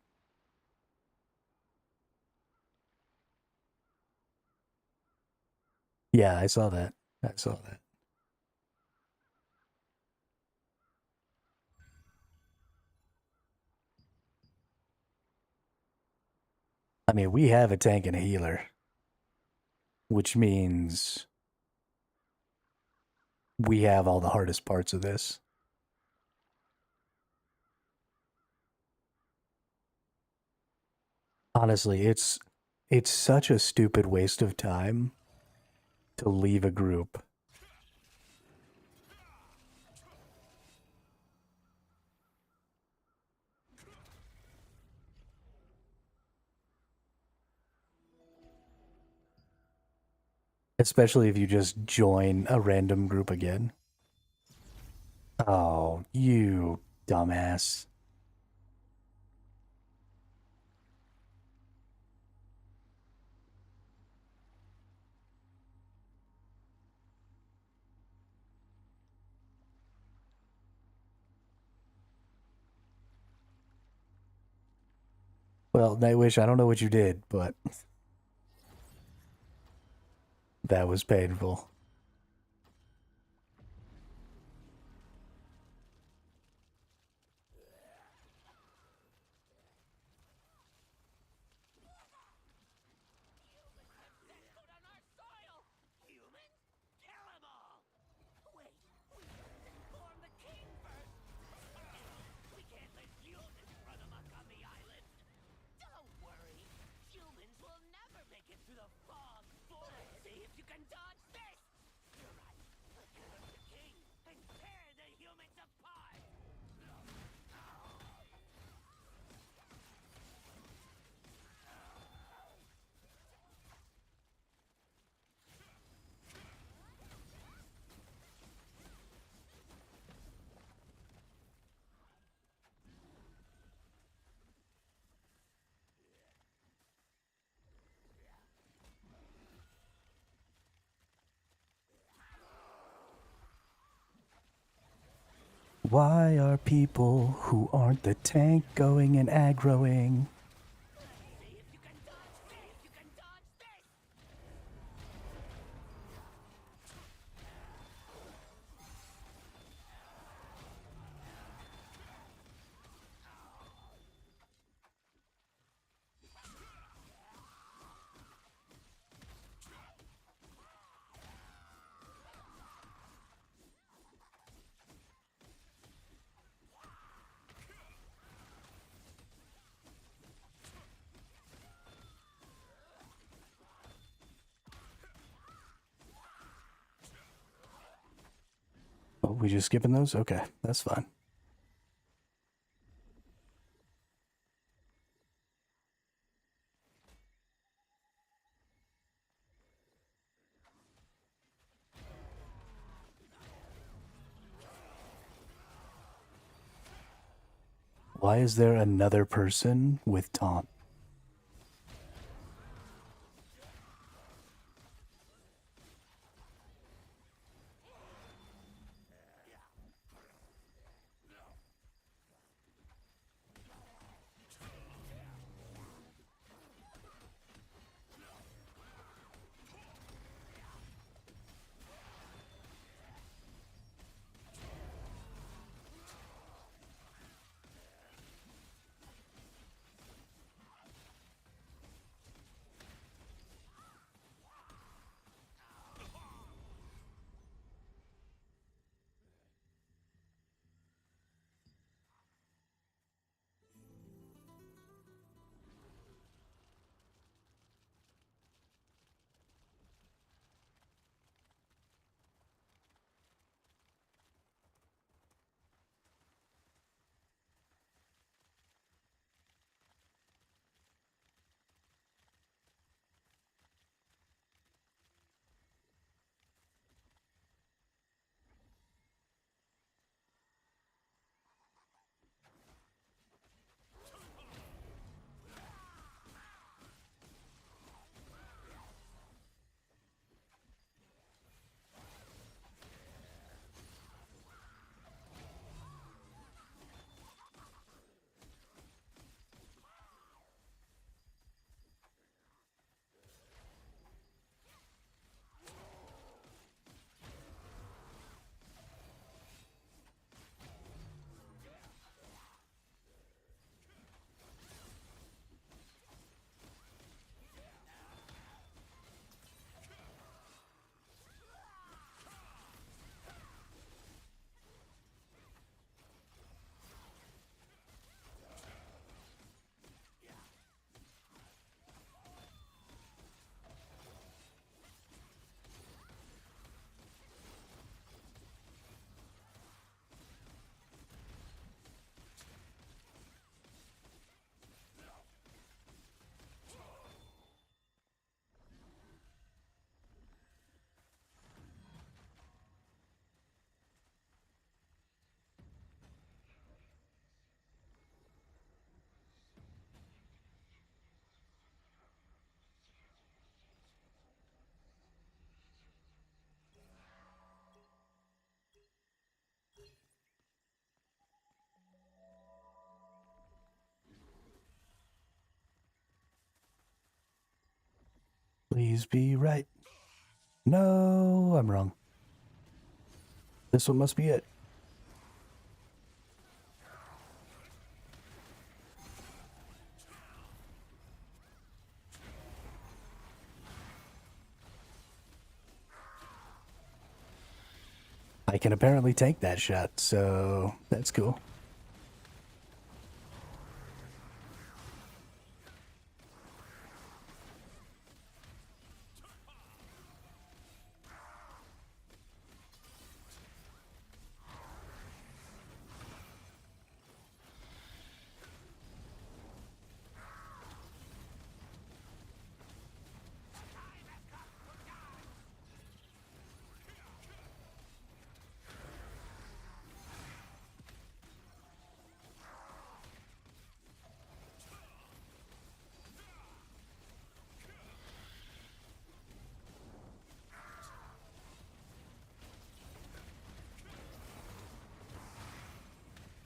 Yeah, I saw that. I saw that. I mean, we have a tank and a healer, which means we have all the hardest parts of this. Honestly, it's such a stupid waste of time to leave a group. Especially if you just join a random group again. Oh, you dumbass. Well, Nightwish, I don't know what you did, but that was painful. Foot on our soil! Humans? Kill 'em all! Wait, we must inform the king first! We can't let humans run amok on the island! Don't worry, humans will never make it through the fog forest! See if you can dodge this! You're right, let's get up the king and tear the humans apart! Why are people who aren't the tank going and aggroing? See if you can dodge this! You can dodge this! we just skipping those? Okay, that's fine. Why is there another person with taunt? Please be right. No, I'm wrong. This one must be it. I can apparently take that shot, so that's cool.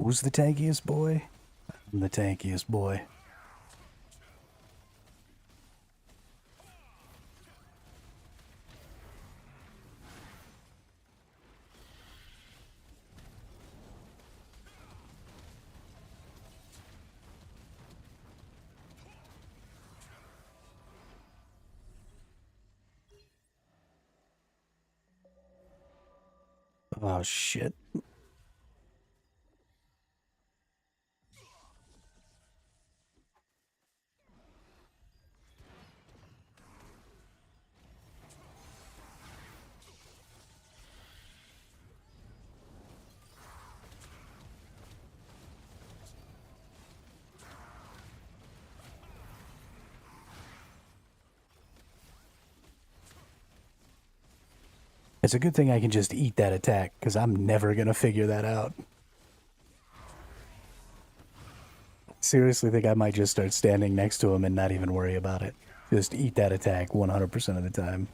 Who's the tankiest boy? I'm the tankiest boy. Oh shit. It's a good thing I can just eat that attack, because I'm never going to figure that out. Seriously think I might just start standing next to him and not even worry about it. Just eat that attack 100% of the time.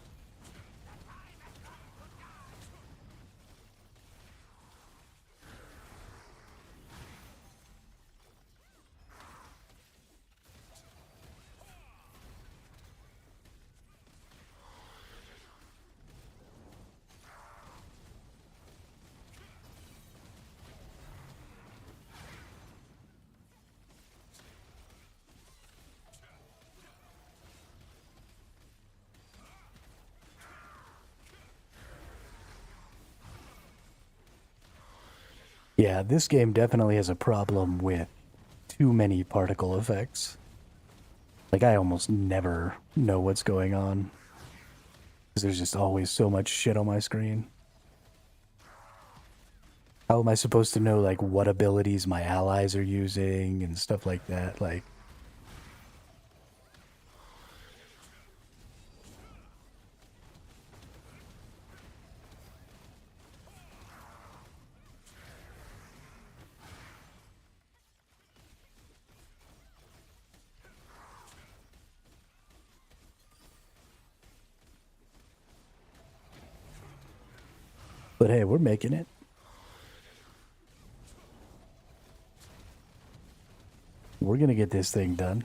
Yeah, this game definitely has a problem with too many particle effects. Like, I almost never know what's going on. Because there's just always so much shit on my screen. How am I supposed to know, like, what abilities my allies are using and stuff like that? Like, but hey, we're making it. We're gonna get this thing done.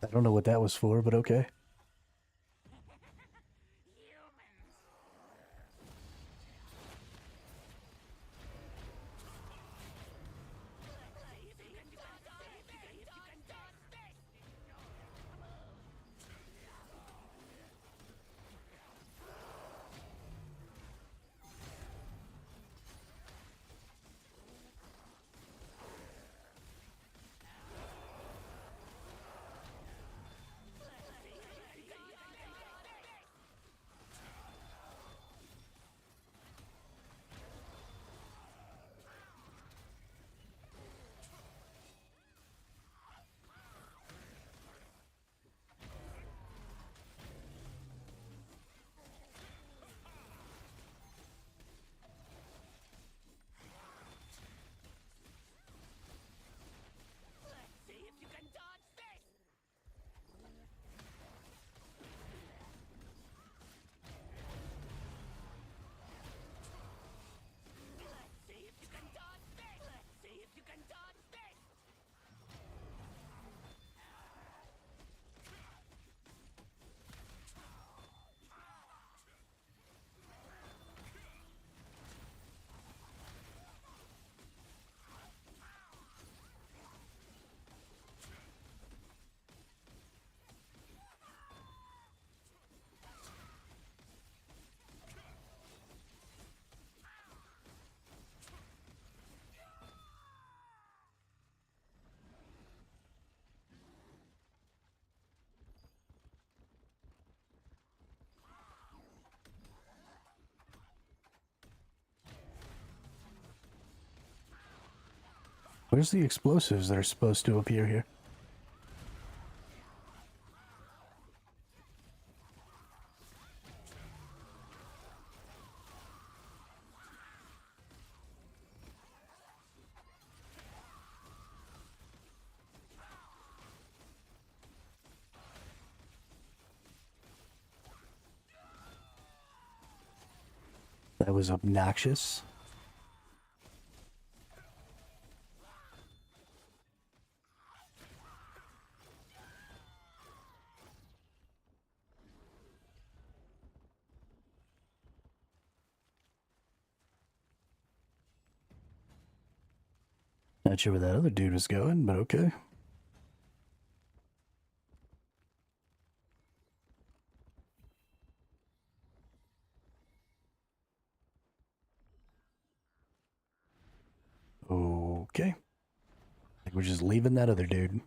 I don't know what that was for, but okay. Where's the explosives that are supposed to appear here? That was obnoxious. Not sure where that other dude was going, but okay. Okay. I We're just leaving that other dude.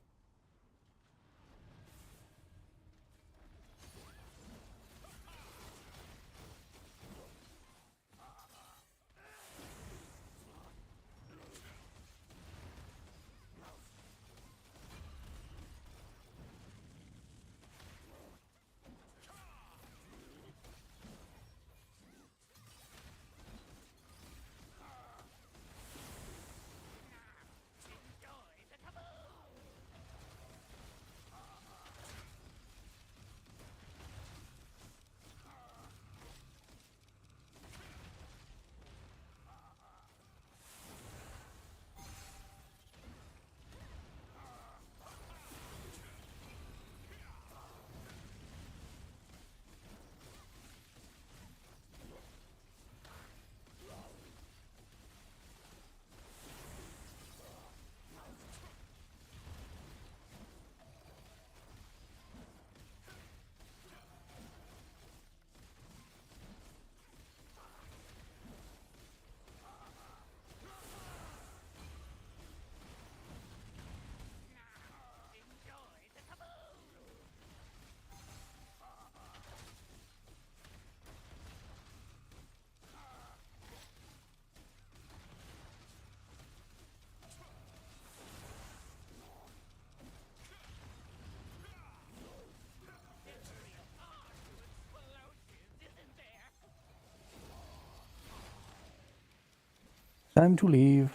Time to leave.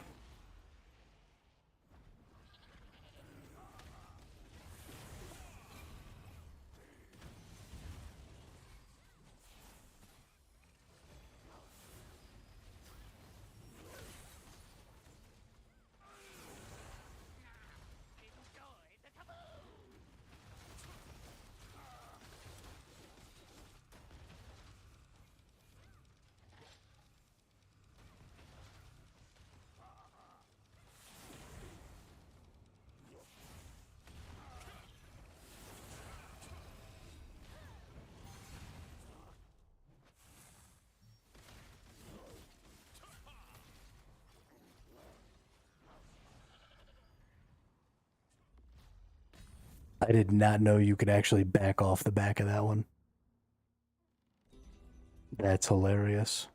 I did not know you could actually back off the back of that one. That's hilarious.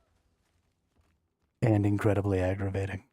And incredibly aggravating.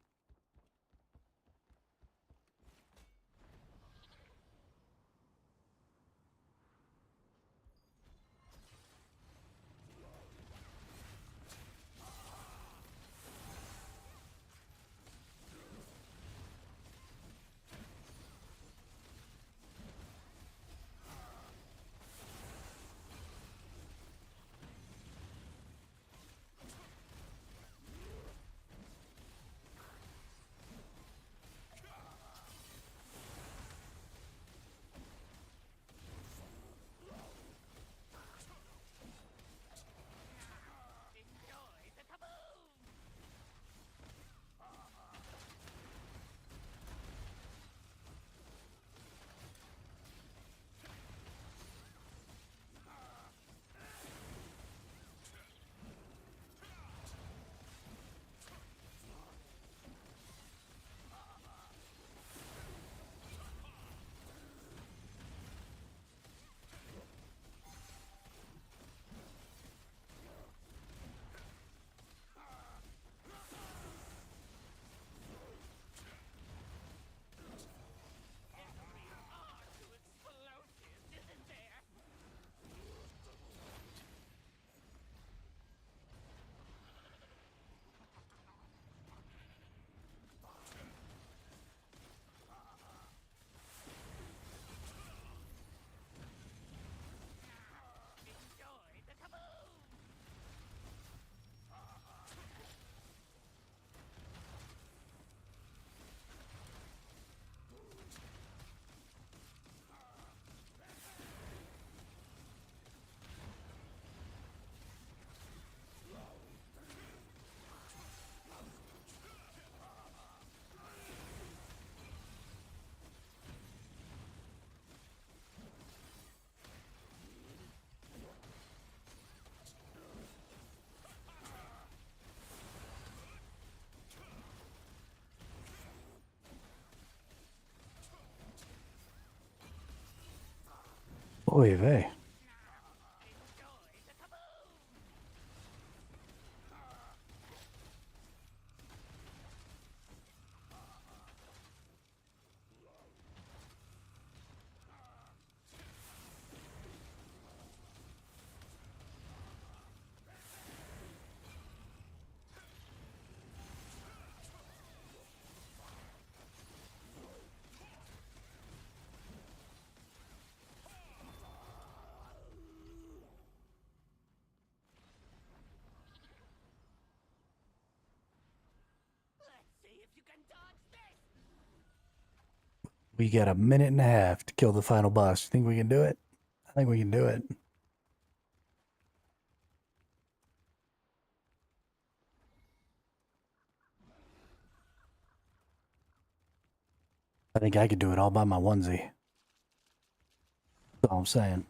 Oy vey. Enjoy the kaboom! Let's see if you can dodge this! We got a minute and a half to kill the final boss. Think we can do it? I think we can do it. I think I could do it all by my onesie. That's all I'm saying.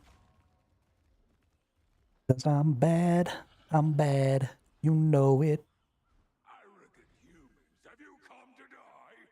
'Cause I'm bad. I'm bad. You know it. I reckon humans, have you come to die?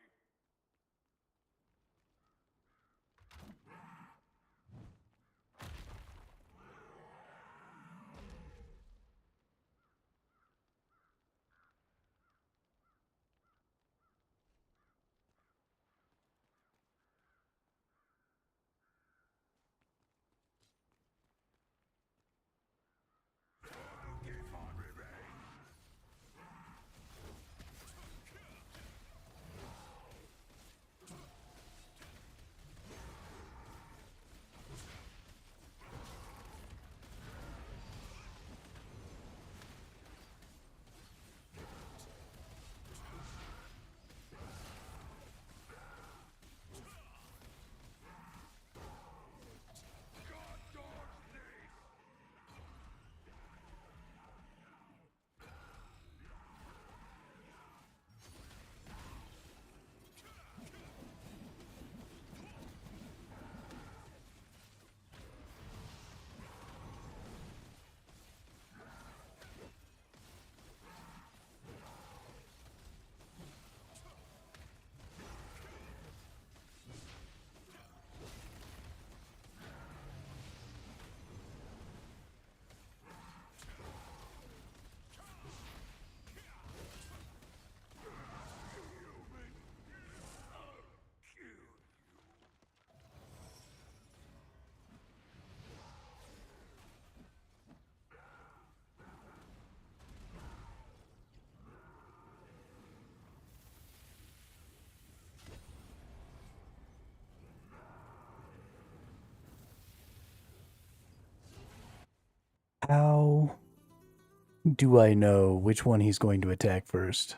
How do I know which one he's going to attack first?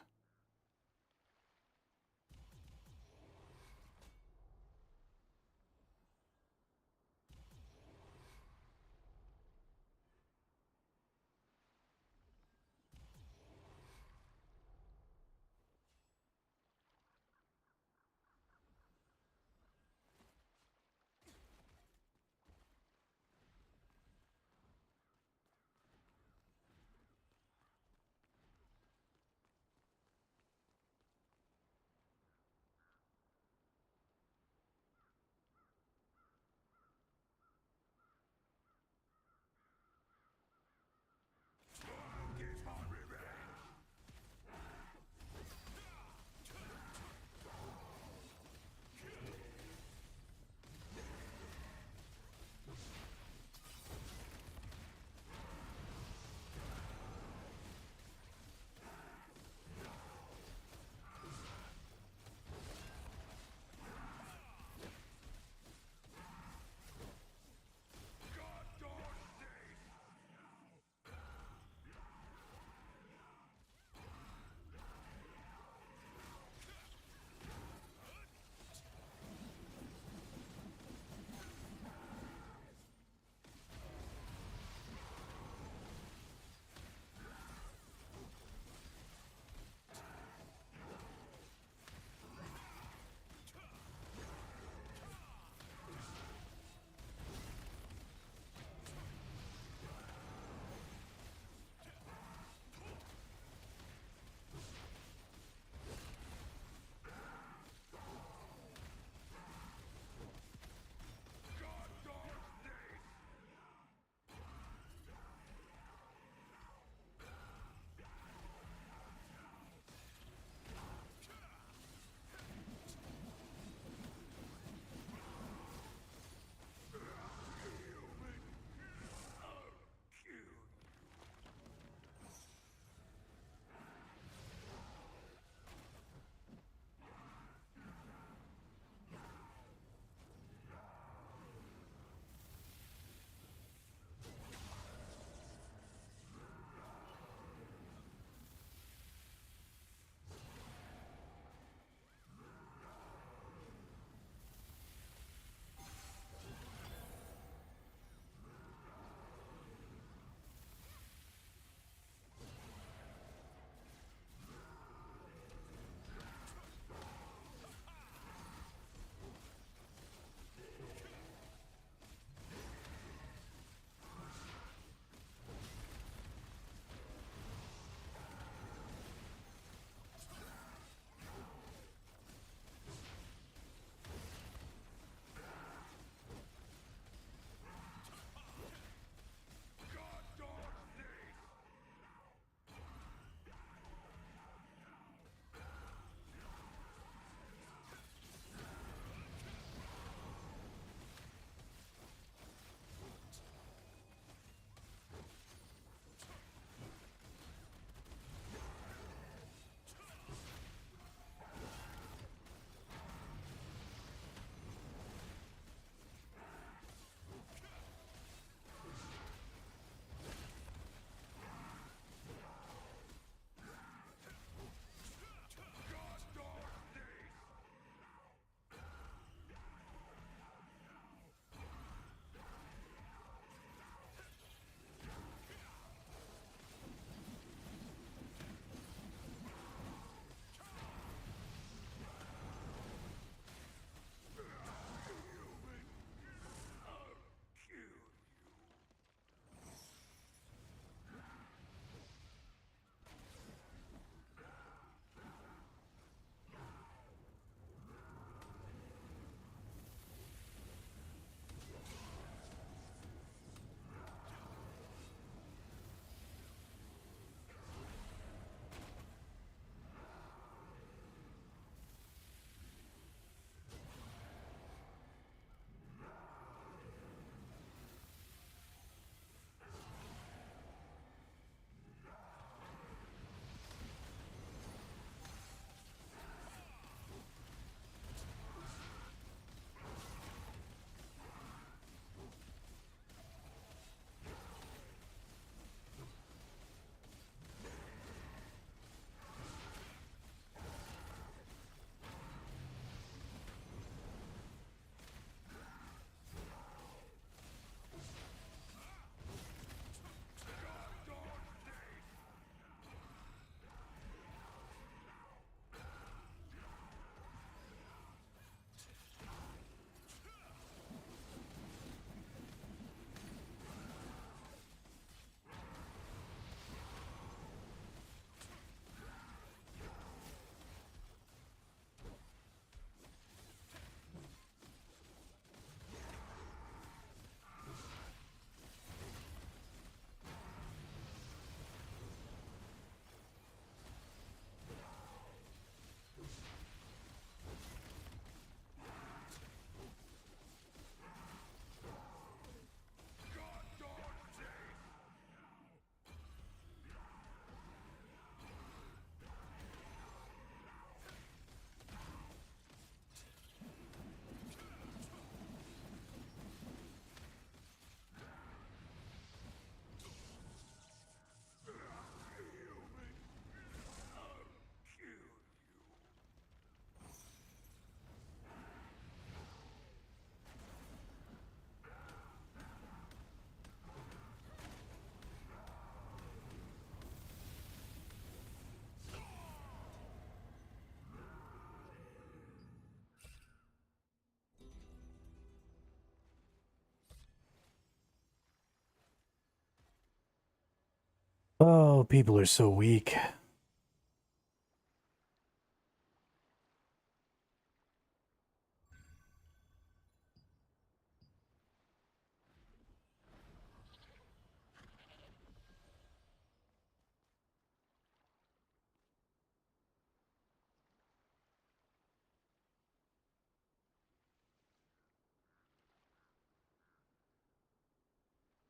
Oh, people are so weak.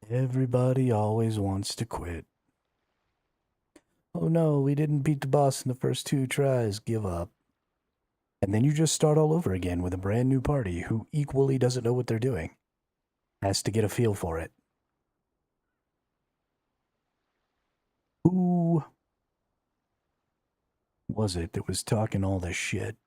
Everybody always wants to quit. Oh no, we didn't beat the boss in the first 2 tries. Give up. And then you just start all over again with a brand new party who equally doesn't know what they're doing. Has to get a feel for it. Who was it that was talking all this shit?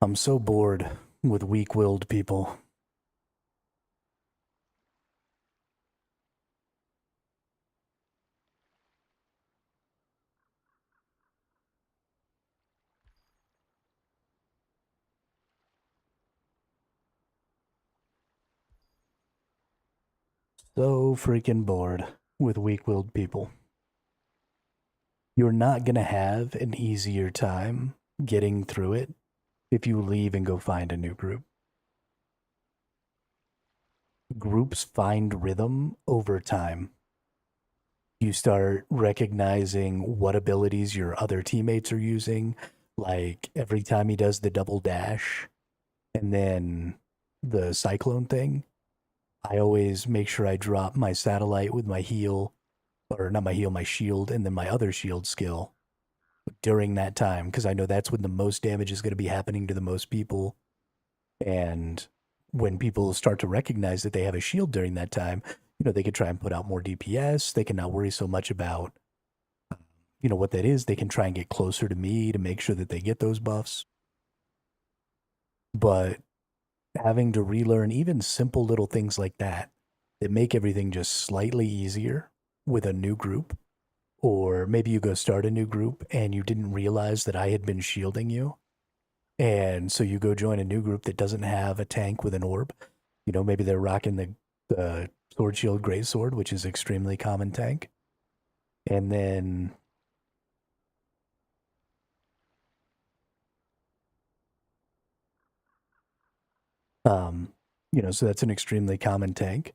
I'm so bored with weak-willed people. So freaking bored with weak-willed people. You're not going to have an easier time getting through it if you leave and go find a new group. Groups find rhythm over time. You start recognizing what abilities your other teammates are using, like every time he does the double dash and then the cyclone thing, I always make sure I drop my satellite with my heal, or not my heal, my shield, and then my other shield skill during that time, because I know that's when the most damage is going to be happening to the most people. And when people start to recognize that they have a shield during that time, they could try and put out more DPS. They can not worry so much about, what that is. They can try and get closer to me to make sure that they get those buffs. But having to relearn even simple little things like that make everything just slightly easier with a new group. Or maybe you go start a new group and you didn't realize that I had been shielding you. And so you go join a new group that doesn't have a tank with an orb. Maybe they're rocking the Sword Shield Greatsword, which is extremely common tank. And then so that's an extremely common tank.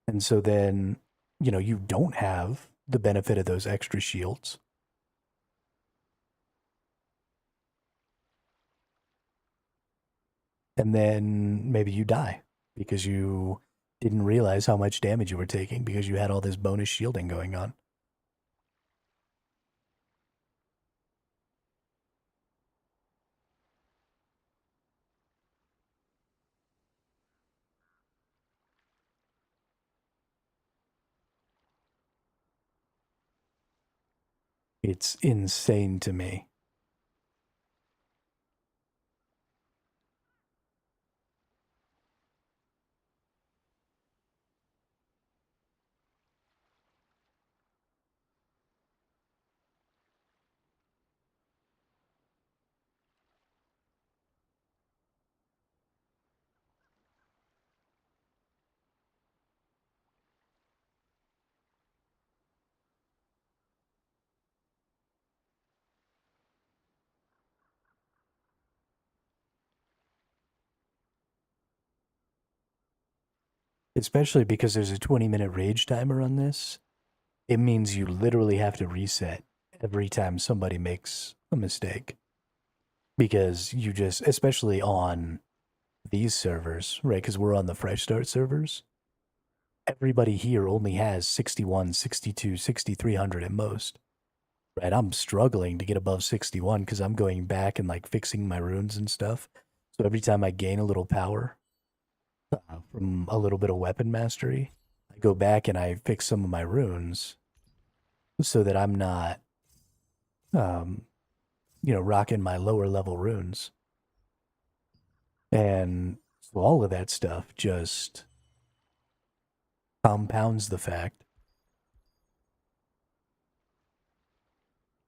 And so then, you don't have the benefit of those extra shields. And then maybe you die because you didn't realize how much damage you were taking because you had all this bonus shielding going on. It's insane to me. Especially because there's a 20-minute rage timer on this. It means you literally have to reset every time somebody makes a mistake. Because you just, especially on these servers, right? Because we're on the Fresh Start servers. Everybody here only has 61, 62, 6300 at most. Right? I'm struggling to get above 61 because I'm going back and fixing my runes and stuff. So every time I gain a little power from a little bit of weapon mastery, I go back and I fix some of my runes so that I'm not, rocking my lower level runes. And so all of that stuff just compounds the fact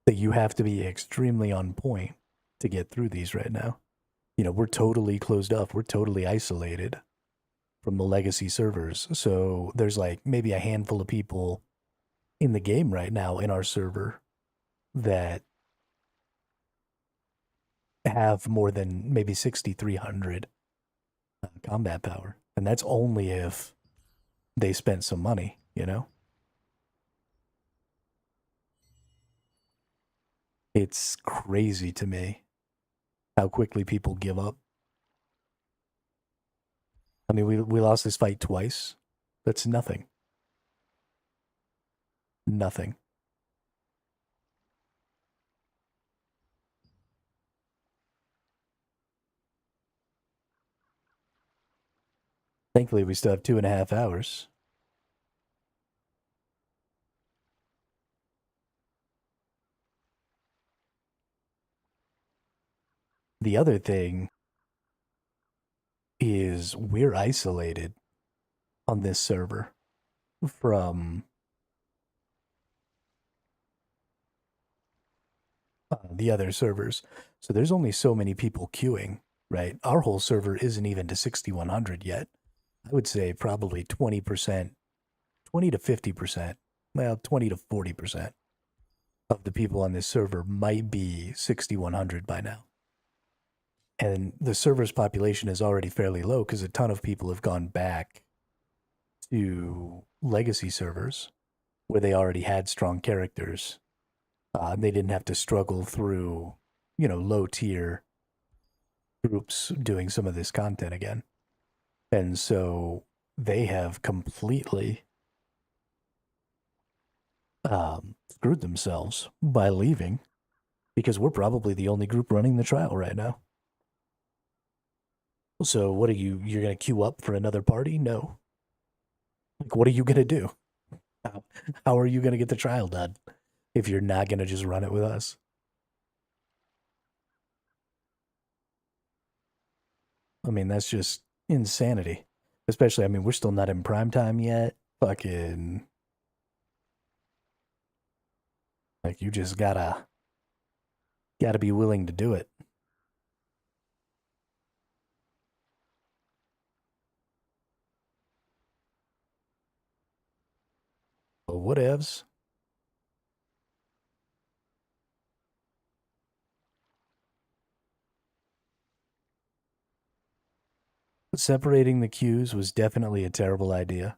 that you have to be extremely on point to get through these right now. You know, we're totally closed off. We're totally isolated from the legacy servers. So there's like maybe a handful of people in the game right now in our server that have more than maybe 6,300 combat power. And that's only if they spent some money, you know? It's crazy to me how quickly people give up. I mean, we lost this fight twice. That's nothing. Nothing. Thankfully, we still have 2.5 hours. The other thing is we're isolated on this server from the other servers. So there's only so many people queuing, right? Our whole server isn't even to 6,100 yet. I would say probably 20%, 20 to 50%, well, 20 to 40% of the people on this server might be 6,100 by now. And the server's population is already fairly low because a ton of people have gone back to legacy servers where they already had strong characters. They didn't have to struggle through, you know, low tier groups doing some of this content again. And so they have completely screwed themselves by leaving because we're probably the only group running the trial right now. So what are you're going to queue up for another party? No. Like, what are you going to do? How are you going to get the trial done if you're not going to just run it with us? I mean, that's just insanity. Especially, I mean, we're still not in prime time yet. Fucking, like, you just gotta be willing to do it. But whatevs. Separating the queues was definitely a terrible idea.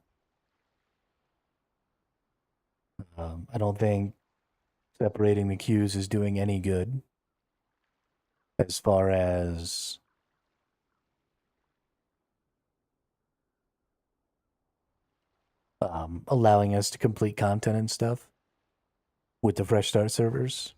I don't think separating the queues is doing any good as far as allowing us to complete content and stuff with the fresh start servers.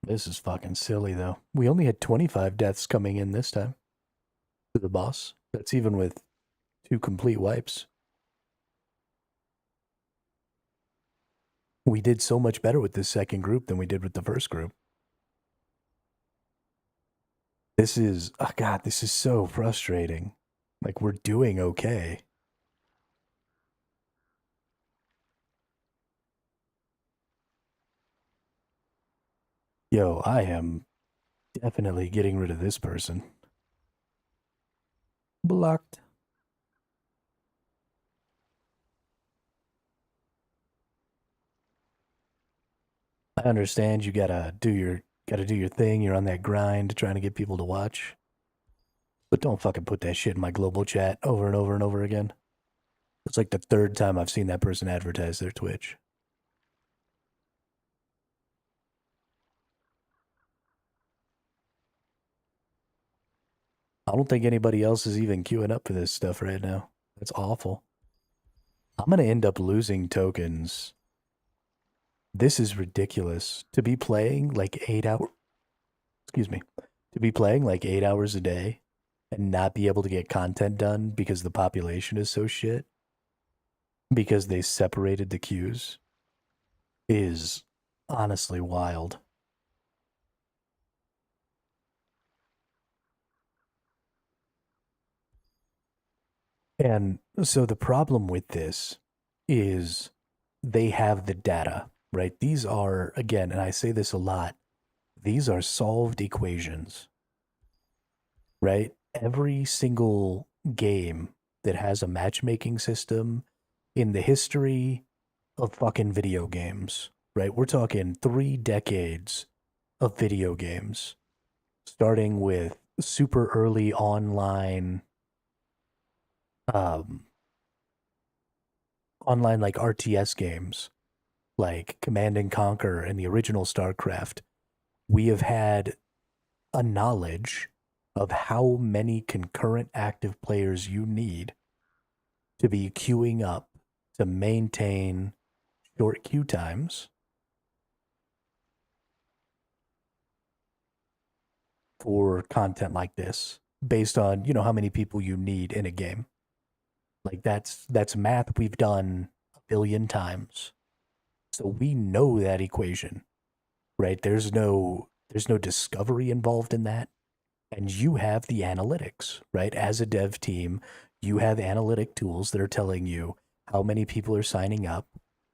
This is fucking silly, though. We only had 25 deaths coming in this time to the boss. That's even with 2 complete wipes. We did so much better with this second group than we did with the first group. This is, oh God, this is so frustrating. Like, we're doing okay. Yo, I am definitely getting rid of this person. Blocked. I understand you gotta do your thing. You're on that grind trying to get people to watch. But don't fucking put that shit in my global chat over and over and over again. It's like the third time I've seen that person advertise their Twitch. I don't think anybody else is even queuing up for this stuff right now. That's awful. I'm going to end up losing tokens. This is ridiculous. To be playing like 8 hours... Excuse me. To be playing like 8 hours a day and not be able to get content done because the population is so shit, because they separated the queues, is honestly wild. And so the problem with this is they have the data, right? These are, again, and I say this a lot, these are solved equations, right? Every single game that has a matchmaking system in the history of fucking video games, right? We're talking 3 decades of video games, starting with super early online online like RTS games like Command and Conquer and the original StarCraft. We have had a knowledge of how many concurrent active players you need to be queuing up to maintain short queue times for content like this, based on, how many people you need in a game. Like that's math we've done a billion times. So we know that equation, right? There's no discovery involved in that. And you have the analytics, right? As a dev team, you have analytic tools that are telling you how many people are signing up,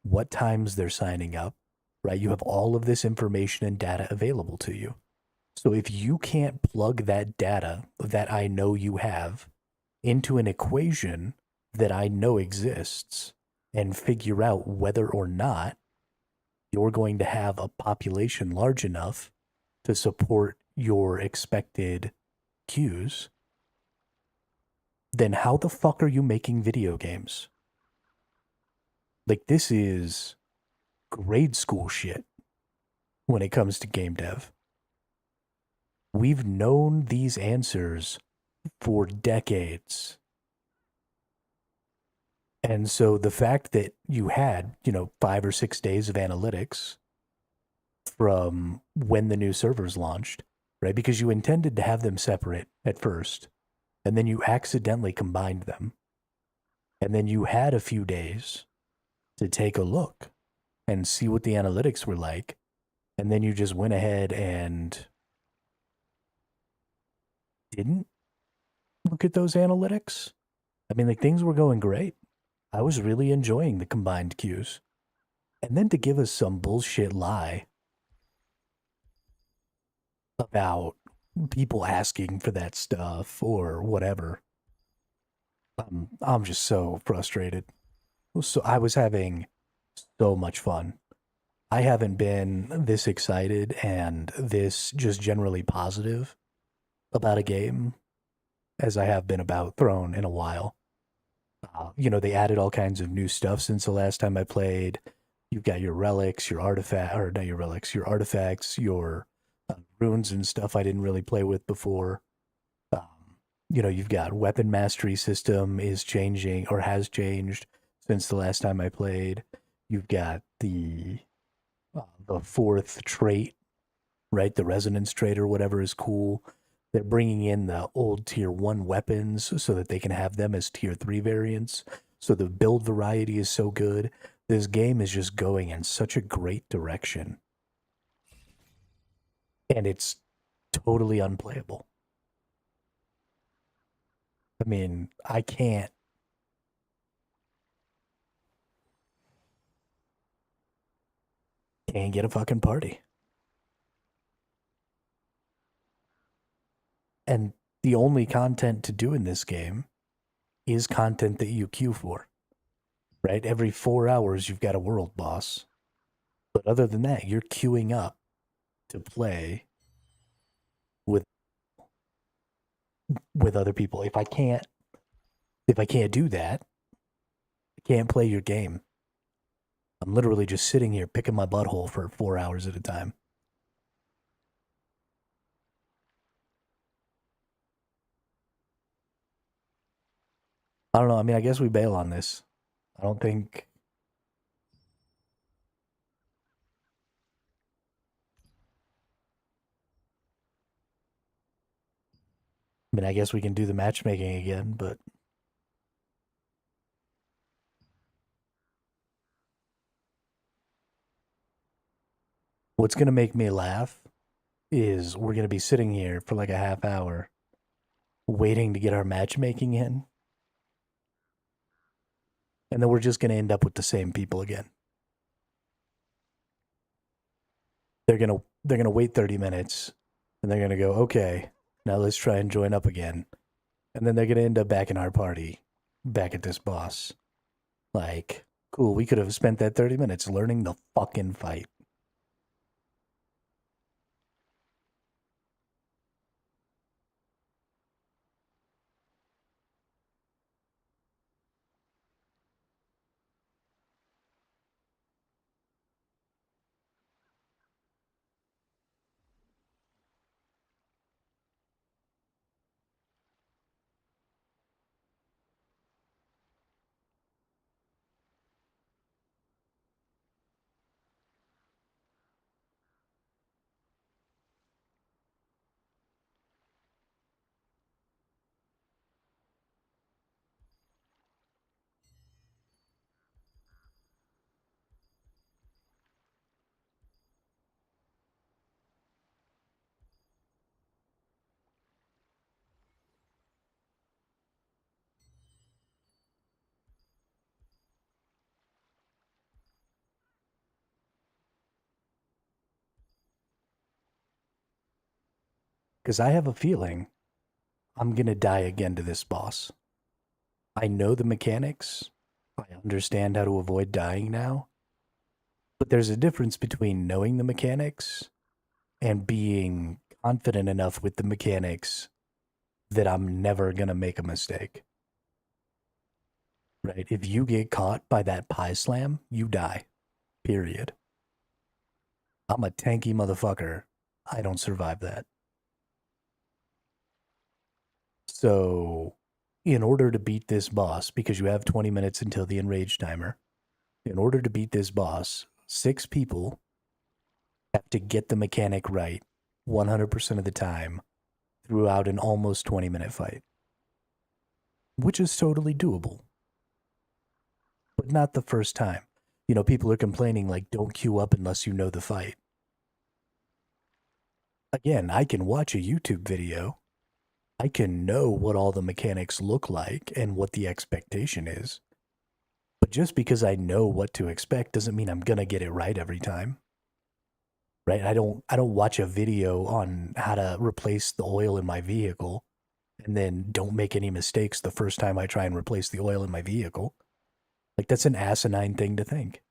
what times they're signing up, right? You have all of this information and data available to you. So if you can't plug that data that I know you have into an equation that I know exists and figure out whether or not you're going to have a population large enough to support your expected queues, then how the fuck are you making video games? Like, this is grade school shit when it comes to game dev. We've known these answers for decades. And so the fact that you had, 5 or 6 days of analytics from when the new servers launched, right? Because you intended to have them separate at first, and then you accidentally combined them. And then you had a few days to take a look and see what the analytics were like. And then you just went ahead and didn't look at those analytics. I mean, like, things were going great. I was really enjoying the combined queues. And then to give us some bullshit lie about people asking for that stuff or whatever. I'm just so frustrated. So I was having so much fun. I haven't been this excited and this just generally positive about a game as I have been about Throne in a while. They added all kinds of new stuff since the last time I played. You've got your relics, your artifact, or not your relics, your artifacts, your runes and stuff I didn't really play with before. You've got weapon mastery system is changing or has changed since the last time I played. You've got the 4th trait, right? The resonance trait or whatever is cool. They're bringing in the old tier 1 weapons so that they can have them as tier 3 variants. So the build variety is so good. This game is just going in such a great direction. And it's totally unplayable. I mean, I can't get a fucking party. And the only content to do in this game is content that you queue for. Right? Every 4 hours you've got a world boss. But other than that, you're queuing up to play with other people. If I can't do that, I can't play your game. I'm literally just sitting here picking my butthole for 4 hours at a time. I don't know. I mean, I guess we bail on this. I don't think. I mean, I guess we can do the matchmaking again, but. What's going to make me laugh is we're going to be sitting here for like a half hour waiting to get our matchmaking in. And then we're just going to end up with the same people again. They're going to wait 30 minutes and they're going to go, "Okay, now let's try and join up again." And then they're going to end up back in our party, back at this boss. Like, cool, we could have spent that 30 minutes learning the fucking fight. Because I have a feeling I'm going to die again to this boss. I know the mechanics. I understand how to avoid dying now. But there's a difference between knowing the mechanics and being confident enough with the mechanics that I'm never going to make a mistake. Right? If you get caught by that pie slam, you die. Period. I'm a tanky motherfucker. I don't survive that. So, in order to beat this boss, because you have 20 minutes until the enrage timer, in order to beat this boss, 6 people have to get the mechanic right 100% of the time throughout an almost 20-minute fight, which is totally doable. But not the first time. You know, people are complaining like, don't queue up unless you know the fight. Again, I can watch a YouTube video. I can know what all the mechanics look like and what the expectation is. But just because I know what to expect doesn't mean I'm going to get it right every time. Right? I don't watch a video on how to replace the oil in my vehicle and then don't make any mistakes the first time I try and replace the oil in my vehicle. Like, that's an asinine thing to think.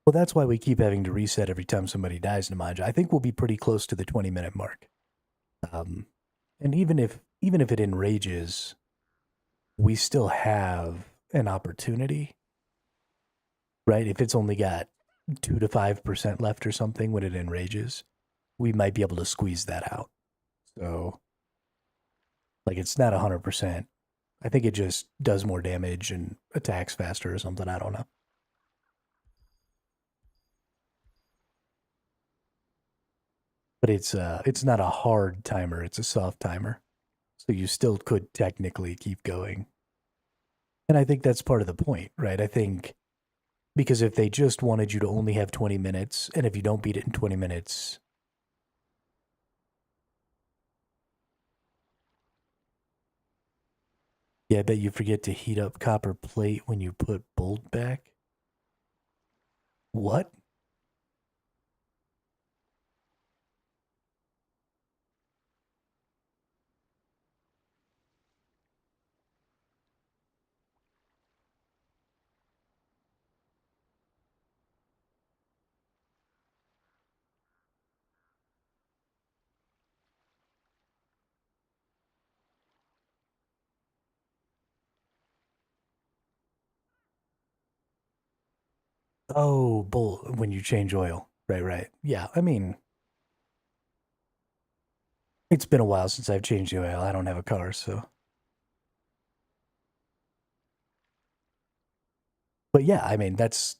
Well, that's why we keep having to reset every time somebody dies, Namanja. I think we'll be pretty close to the 20-minute mark. And even if it enrages, we still have an opportunity, right? If it's only got 2 to 5% left or something when it enrages, we might be able to squeeze that out. So, like, it's not 100%. I think it just does more damage and attacks faster or something. I don't know. But it's not a hard timer. It's a soft timer. So you still could technically keep going. And I think that's part of the point, right? I think because if they just wanted you to only have 20 minutes, and if you don't beat it in 20 minutes, yeah, I bet you forget to heat up copper plate when you put bolt back. What? Oh, bolt when you change oil. Right, right. Yeah, I mean, it's been a while since I've changed the oil. I don't have a car, so. But yeah, I mean, that's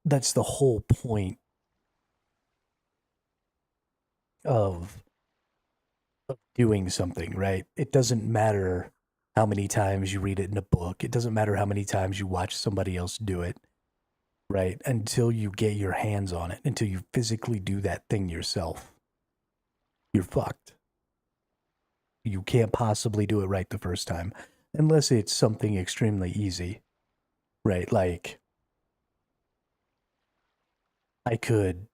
the whole point of doing something, right? It doesn't matter how many times you read it in a book. It doesn't matter how many times you watch somebody else do it, right? Until you get your hands on it, until you physically do that thing yourself, you're fucked. You can't possibly do it right the first time unless it's something extremely easy, right? Like I could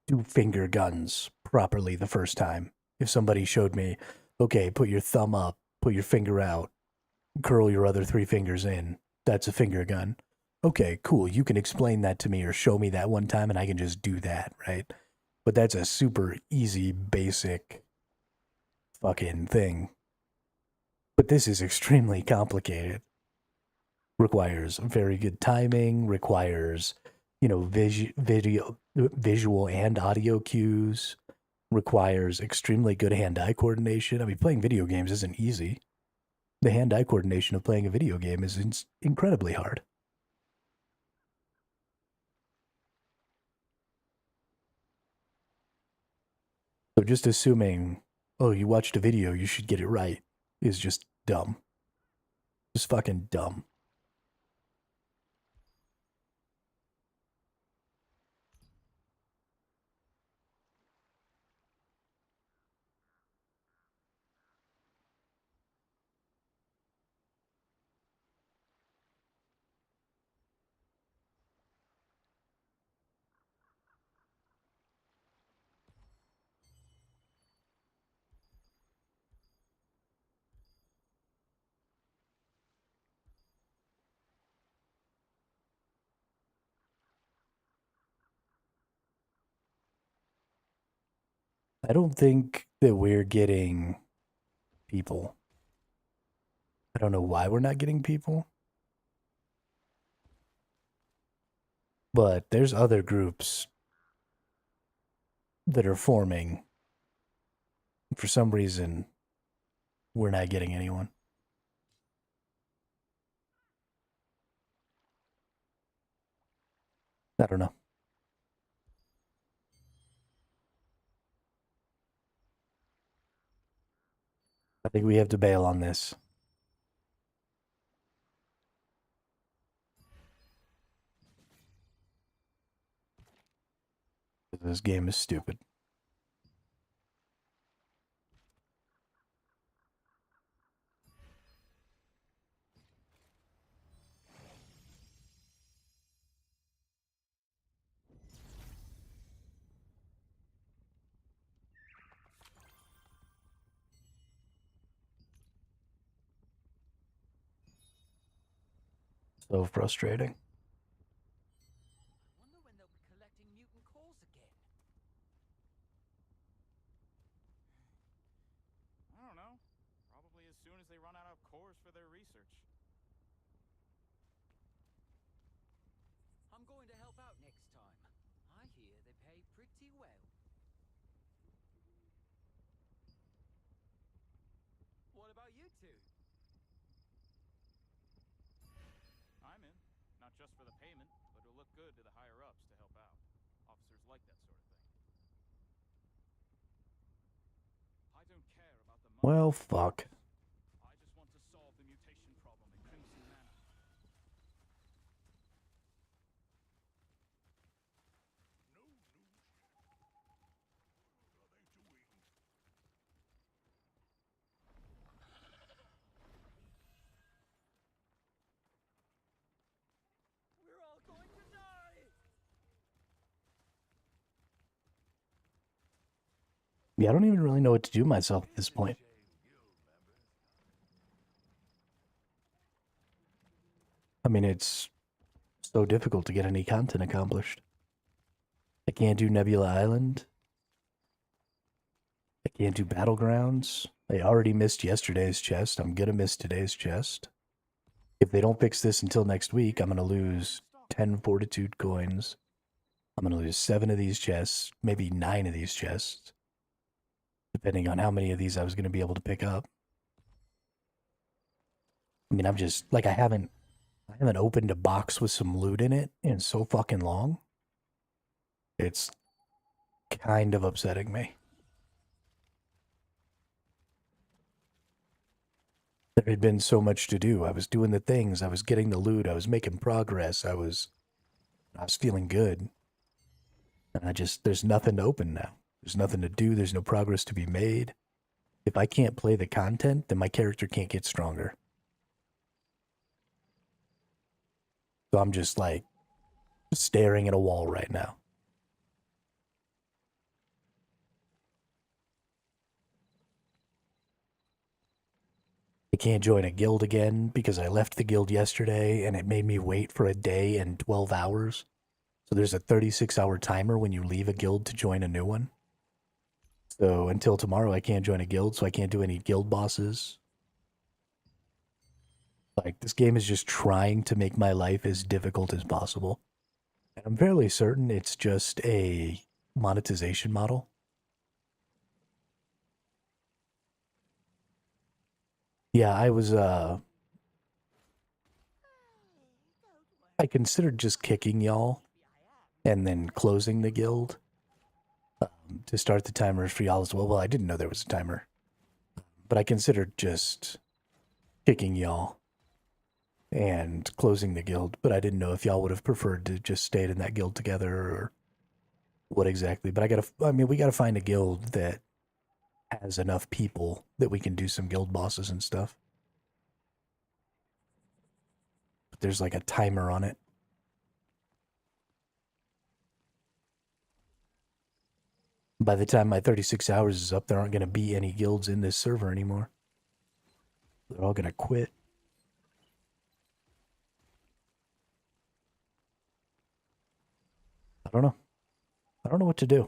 do finger guns properly the first time. If somebody showed me, okay, put your thumb up, put your finger out, curl your other three fingers in, that's a finger gun. Okay, cool. You can explain that to me or show me that one time and I can just do that, right? But that's a super easy, basic fucking thing. But this is extremely complicated. Requires very good timing, requires, visual and audio cues, requires extremely good hand-eye coordination. I mean, playing video games isn't easy. The hand-eye coordination of playing a video game is incredibly hard. So just assuming, oh, you watched a video, you should get it right, is just dumb. Just fucking dumb. I don't think that we're getting people. I don't know why we're not getting people, but there's other groups that are forming. For some reason, we're not getting anyone. I don't know. I think we have to bail on this. This game is stupid. So frustrating. I wonder when they'll be collecting mutant cores again. I don't know. Probably as soon as they run out of cores for their research. I'm going to help out next time. I hear they pay pretty well. What about you two? I'm in. Not just for the payment, but it'll look good to the higher-ups to help out. Off Well, fuck. I just want to solve the mutation problem in Crimson Manor. We're all going to die! Yeah, I don't even really know what to do myself at this point. I mean, it's so difficult to get any content accomplished. I can't do Nebula Island. I can't do Battlegrounds. I already missed yesterday's chest. I'm gonna miss today's chest. If they don't fix this until next week, I'm gonna lose 10 fortitude coins. I'm gonna lose 7 of these chests, maybe 9 of these chests, depending on how many of these I was gonna be able to pick up. I mean, I'm just like I haven't opened a box with some loot in it in so fucking long. It's kind of upsetting me. There had been so much to do. I was doing the things, I was getting the loot, I was making progress, I was feeling good. And there's nothing to open now. There's nothing to do, there's no progress to be made. If I can't play the content, then my character can't get stronger. So I'm just like staring at a wall right now. I can't join a guild again because I left the guild yesterday and it made me wait for a day and 12 hours. So there's a 36-hour timer when you leave a guild to join a new one. So until tomorrow, I can't join a guild, so I can't do any guild bosses. Like, this game is just trying to make my life as difficult as possible. And I'm fairly certain it's just a monetization model. Yeah, I considered just kicking y'all and then closing the guild to start the timers for y'all as well. Well, I didn't know there was a timer, but I considered just kicking y'all and closing the guild, but I didn't know if y'all would have preferred to just stayed in that guild together or what exactly. But we gotta find a guild that has enough people that we can do some guild bosses and stuff. But there's like a timer on it. By the time my 36 hours is up, there aren't going to be any guilds in this server anymore. They're all going to quit. I don't know. I don't know what to do.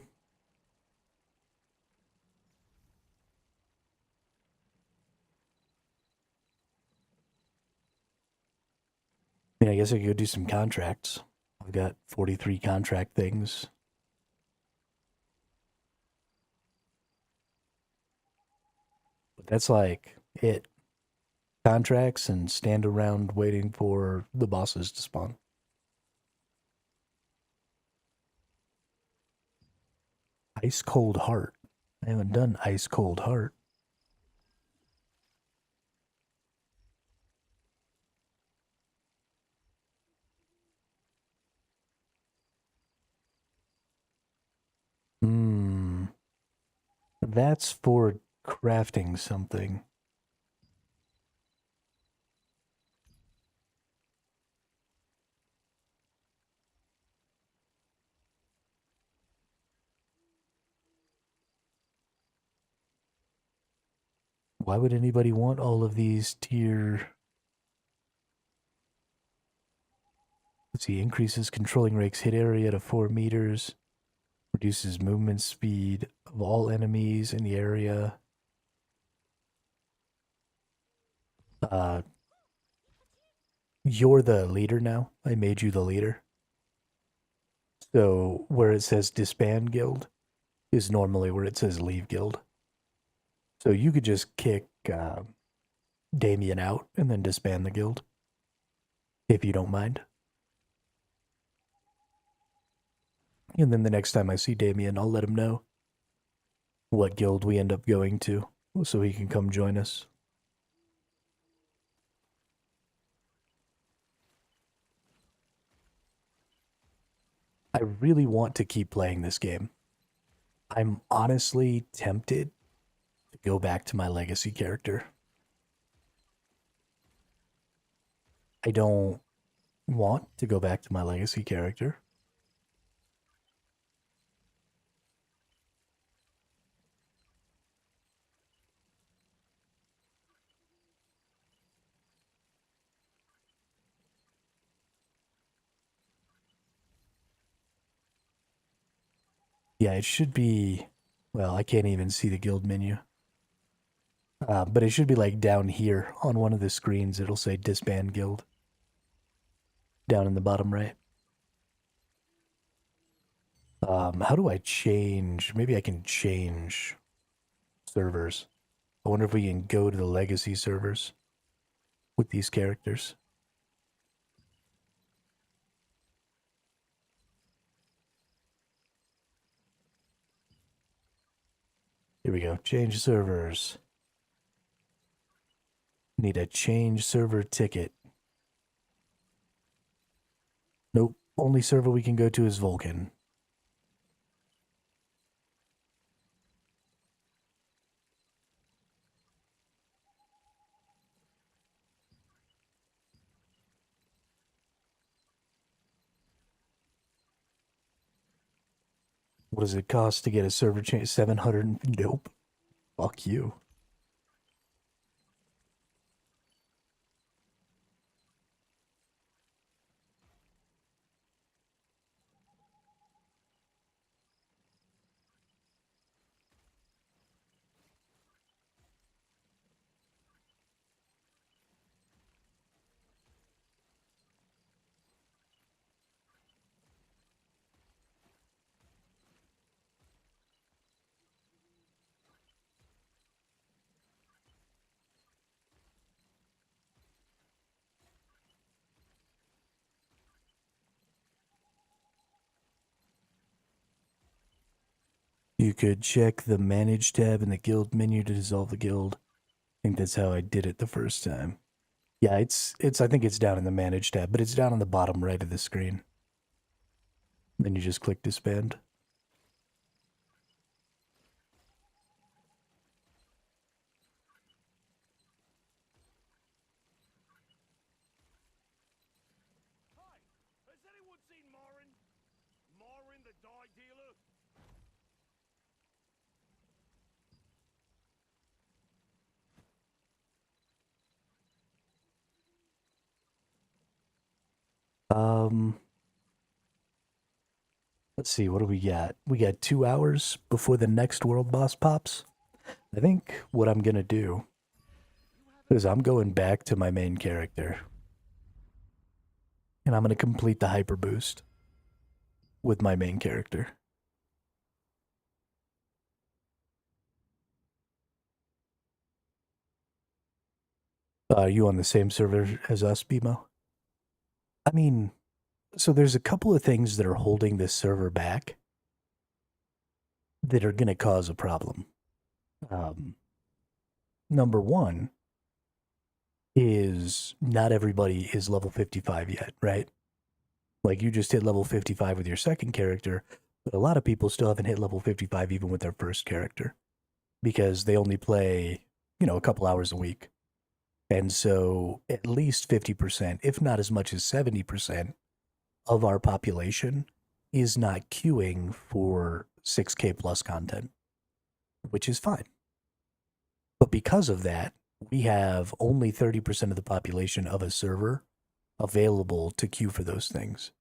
I mean, I guess I could go do some contracts. I've got 43 contract things. But that's like it. Contracts and stand around waiting for the bosses to spawn. Ice Cold Heart. I haven't done Ice Cold Heart. That's for crafting something. Why would anybody want all of these tier? Let's see, increases controlling rake's hit area to 4 meters. Reduces movement speed of all enemies in the area. You're the leader now. I made you the leader. So where it says disband guild is normally where it says leave guild. So you could just kick Damien out and then disband the guild, if you don't mind. And then the next time I see Damien, I'll let him know what guild we end up going to. so he can come join us. I really want to keep playing this game. I'm honestly tempted to go back to my legacy character. I don't want to go back to my legacy character. Yeah, it should be... Well, I can't even see the guild menu. But it should be like down here on one of the screens. It'll say disband guild. Down in the bottom right. How do I change? Maybe I can change servers. I wonder if we can go to the legacy servers with these characters. Here we go. Change servers. Need a change server ticket. Nope. Only server we can go to is Vulcan. What does it cost to get a server change? 700? Nope. Fuck you. You could check the manage tab in the guild menu to dissolve the guild. I think that's how I did it the first time. Yeah, it's I think it's down in the manage tab, but it's down on the bottom right of the screen. Then you just click disband. Hi, has anyone seen Morin? Morin the dye dealer? Let's see, what do we got? We got 2 hours before the next world boss pops. I think what I'm gonna do is I'm going back to my main character. And I'm gonna complete the hyper boost with my main character. Are you on the same server as us, BMO? I mean, so there's a couple of things that are holding this server back that are going to cause a problem. Number one is not everybody is level 55 yet, right? Like you just hit level 55 with your second character, but a lot of people still haven't hit level 55 even with their first character because they only play, a couple hours a week. And so at least 50%, if not as much as 70% of our population is not queuing for 6K plus content, which is fine. But because of that, we have only 30% of the population of a server available to queue for those things.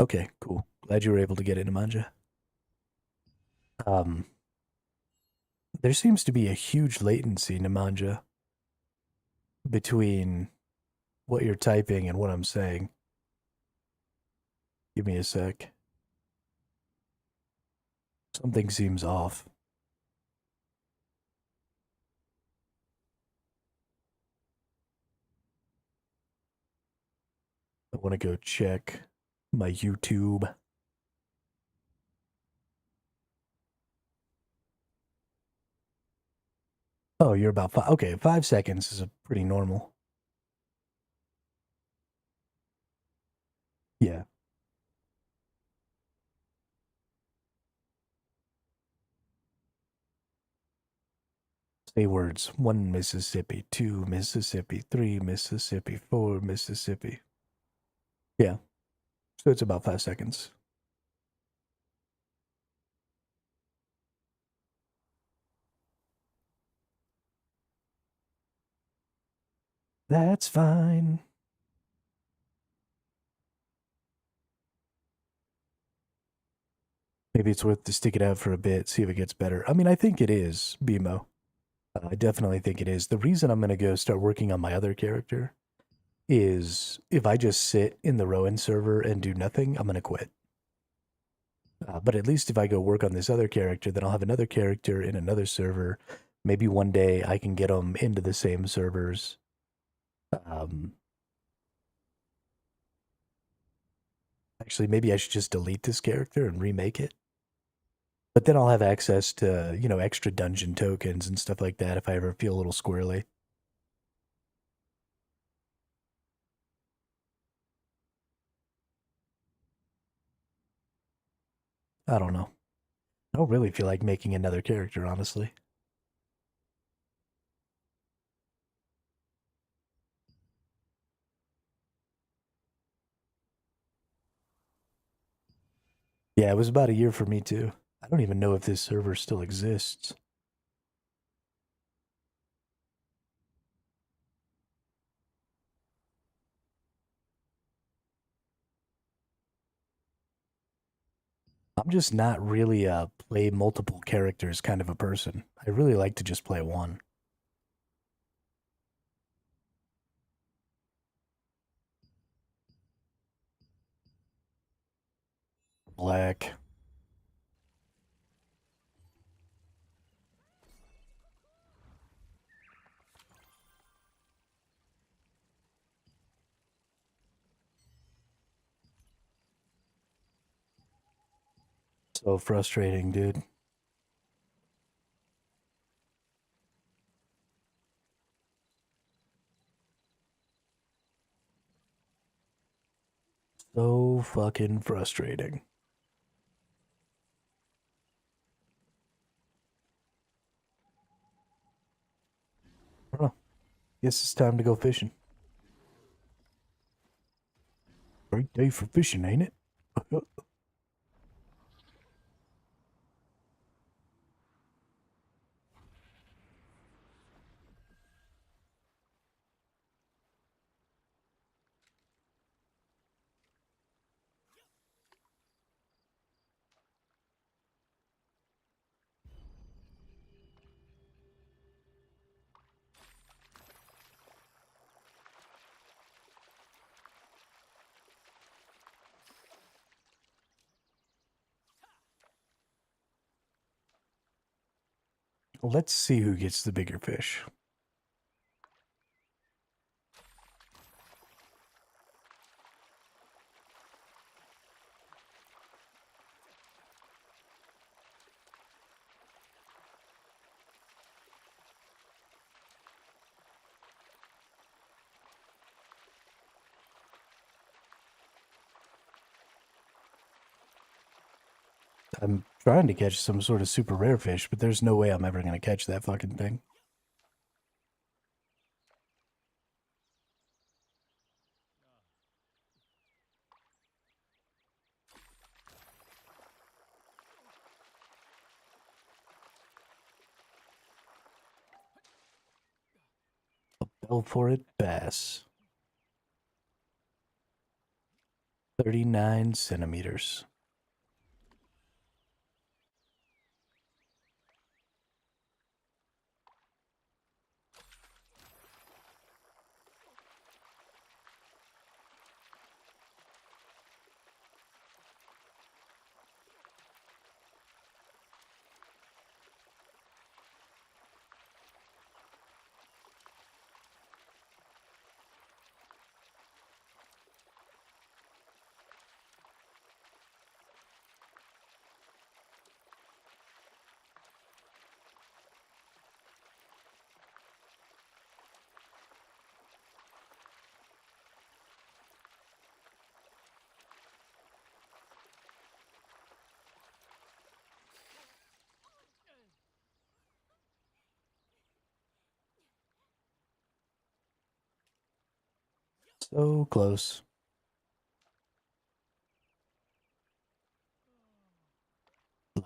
Okay, cool. Glad you were able to get into Manja. There seems to be a huge latency, Nemanja, between what you're typing and what I'm saying. Give me a sec. Something seems off. want to go check my YouTube. Oh, you're about 5. Okay, 5 seconds is a pretty normal. Yeah. Say words. 1 Mississippi, 2 Mississippi, 3 Mississippi, 4 Mississippi. Yeah. So it's about 5 seconds. That's fine. Maybe it's worth to stick it out for a bit, see if it gets better. I mean, I think it is, BMO. I definitely think it is. The reason I'm going to go start working on my other character is if I just sit in the Rowan server and do nothing, I'm going to quit. But at least if I go work on this other character, then I'll have another character in another server. Maybe one day I can get them into the same servers. Actually, maybe I should just delete this character and remake it. But then I'll have access to, you know, extra dungeon tokens and stuff like that if I ever feel a little squirrely. I don't know. I don't really feel like making another character, honestly. Yeah, it was about a year for me too. I don't even know if this server still exists. I'm just not really a play multiple characters kind of a person. I really like to just play one. Black. So frustrating, dude. So fucking frustrating. I don't know. Guess it's time to go fishing. Great day for fishing, ain't it? Let's see who gets the bigger fish. I'm trying to catch some sort of super rare fish, but there's no way I'm ever going to catch that fucking thing. Fell for it, bass. 39 centimeters. So close.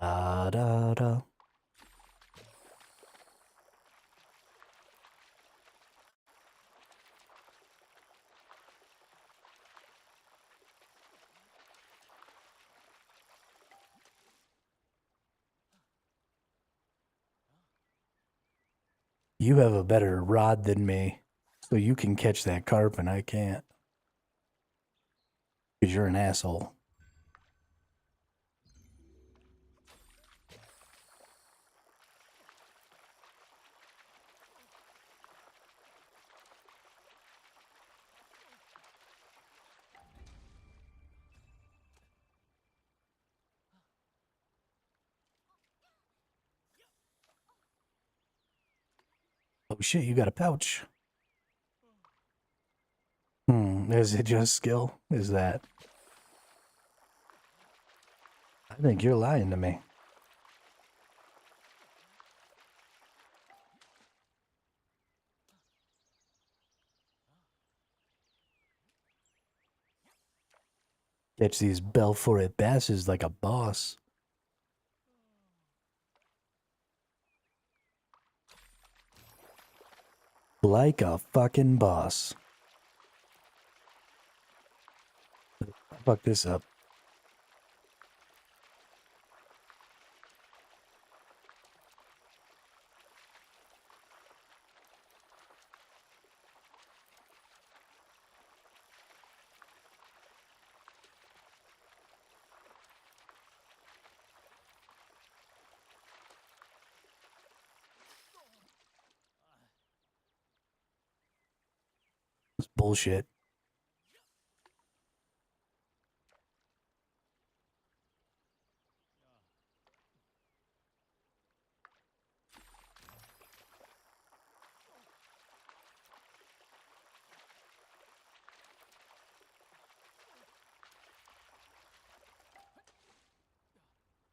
La da da. You have a better rod than me, so you can catch that carp and I can't. Because you're an asshole. Oh shit, you got a pouch. Is it just skill? Is that? I think you're lying to me. Catch these Belforet basses like a boss. Like a fucking boss. Fuck this up. It's bullshit.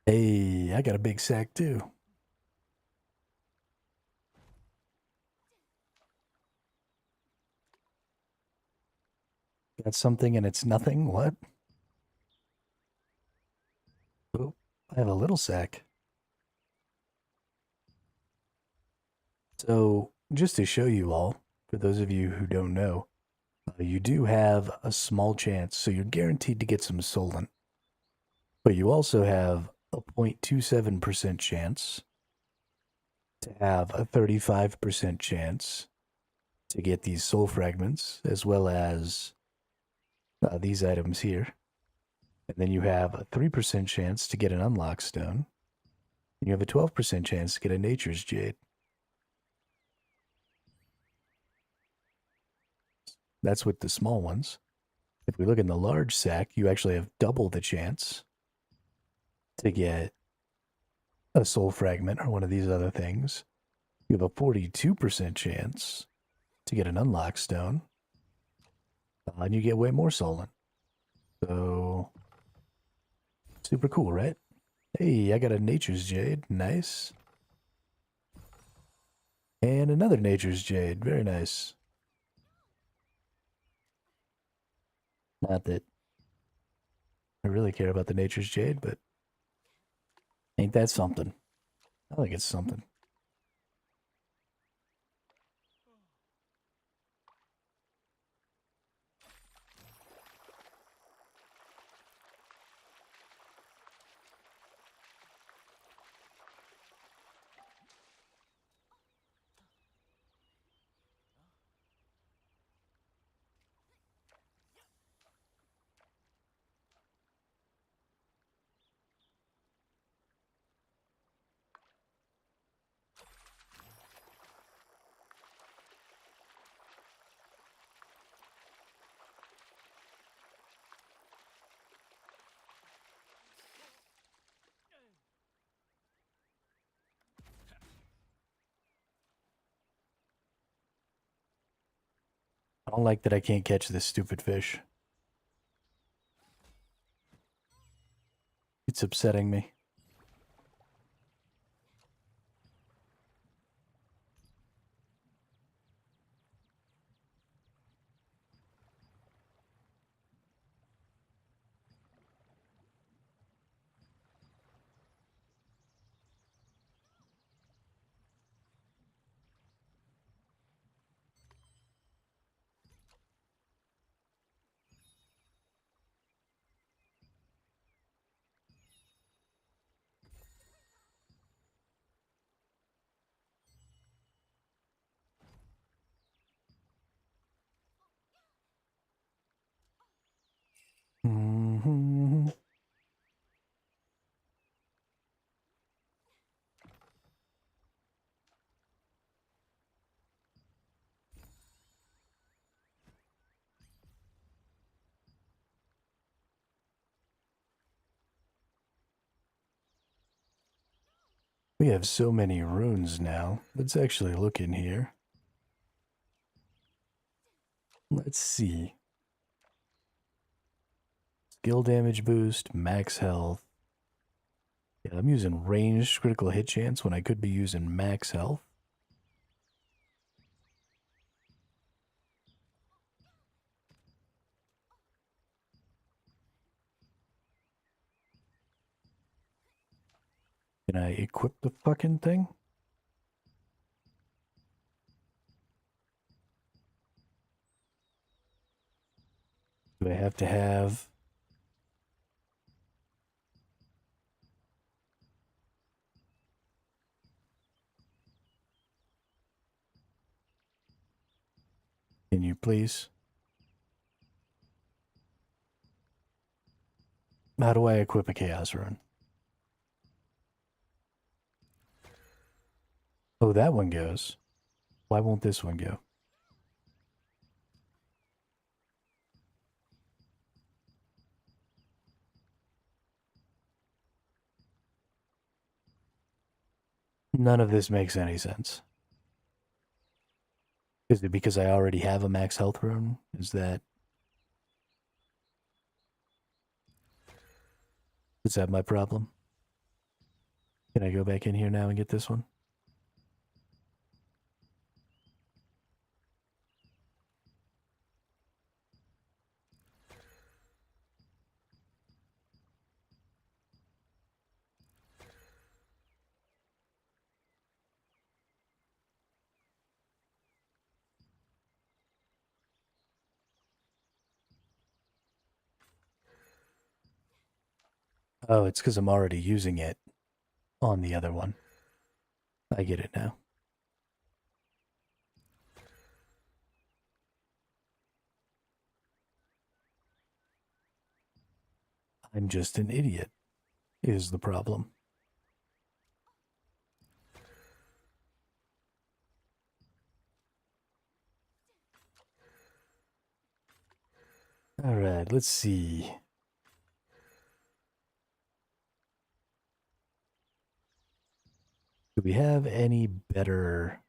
Hey, I got a big sack too. Got something and it's nothing? What? Oh, I have a little sack. So, just to show you all, for those of you who don't know, you do have a small chance, so you're guaranteed to get some Solent. But you also have a 0.27% chance to have a 35% chance to get these soul fragments, as well as these items here. And then you have a 3% chance to get an unlock stone. And you have a 12% chance to get a nature's jade. That's with the small ones. If we look in the large sack, you actually have double the chance to get a soul fragment or one of these other things. You have a 42% chance to get an unlock stone. And you get way more Solent. So, super cool, right? Hey, I got a nature's jade. Nice. And another nature's jade. Very nice. Not that I really care about the nature's jade, but ain't that something? I think it's something. I don't like that I can't catch this stupid fish. It's upsetting me. We have so many runes now. Let's actually look in here. Let's see. Skill damage boost, max health. Yeah, I'm using ranged critical hit chance when I could be using max health. Can I equip the fucking thing? Do I have to have... Can you please? How do I equip a chaos rune? Oh, that one goes. Why won't this one go? None of this makes any sense. Is it because I already have a max health rune? Is that my problem? Can I go back in here now and get this one? Oh, it's because I'm already using it on the other one. I get it now. I'm just an idiot, is the problem. Alright, let's see. Do we have any better...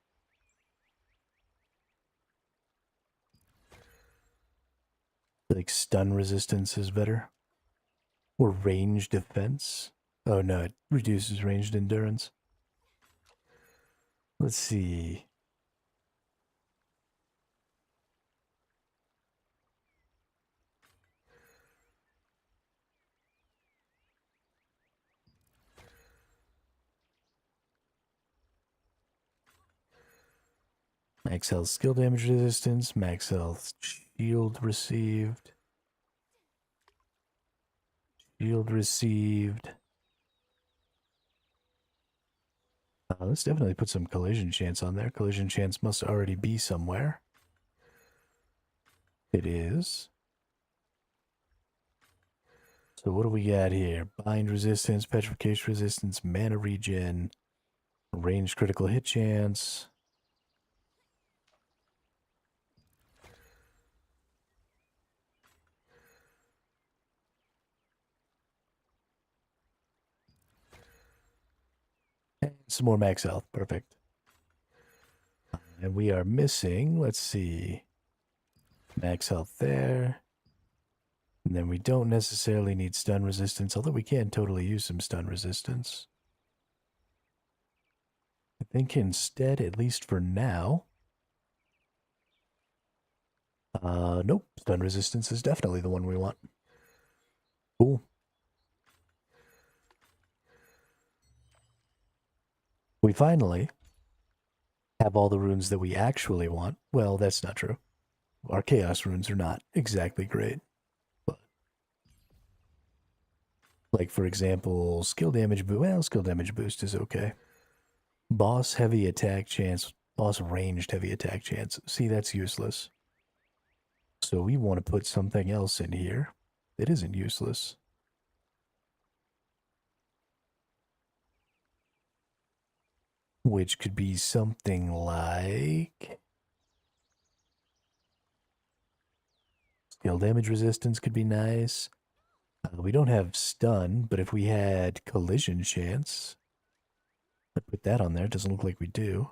like stun resistance is better? Or range defense? Oh no, it reduces ranged endurance. Let's see. Max health skill damage resistance, max health shield received. Shield received. Let's definitely put some collision chance on there. Collision chance must already be somewhere. It is. So what do we got here? Bind resistance, petrification resistance, mana regen, range critical hit chance. And some more max health. Perfect. And we are missing, let's see, max health there. And then we don't necessarily need stun resistance, although we can totally use some stun resistance. I think instead, at least for now... nope, stun resistance is definitely the one we want. Cool. We finally have all the runes that we actually want. Well, that's not true. Our chaos runes are not exactly great. But like, for example, skill damage boost. Well, skill damage boost is okay. Boss heavy attack chance. Boss ranged heavy attack chance. See, that's useless. So we want to put something else in here that isn't useless. Which could be something like... skill damage resistance could be nice. We don't have stun, but if we had collision chance... Let's put that on there. It doesn't look like we do.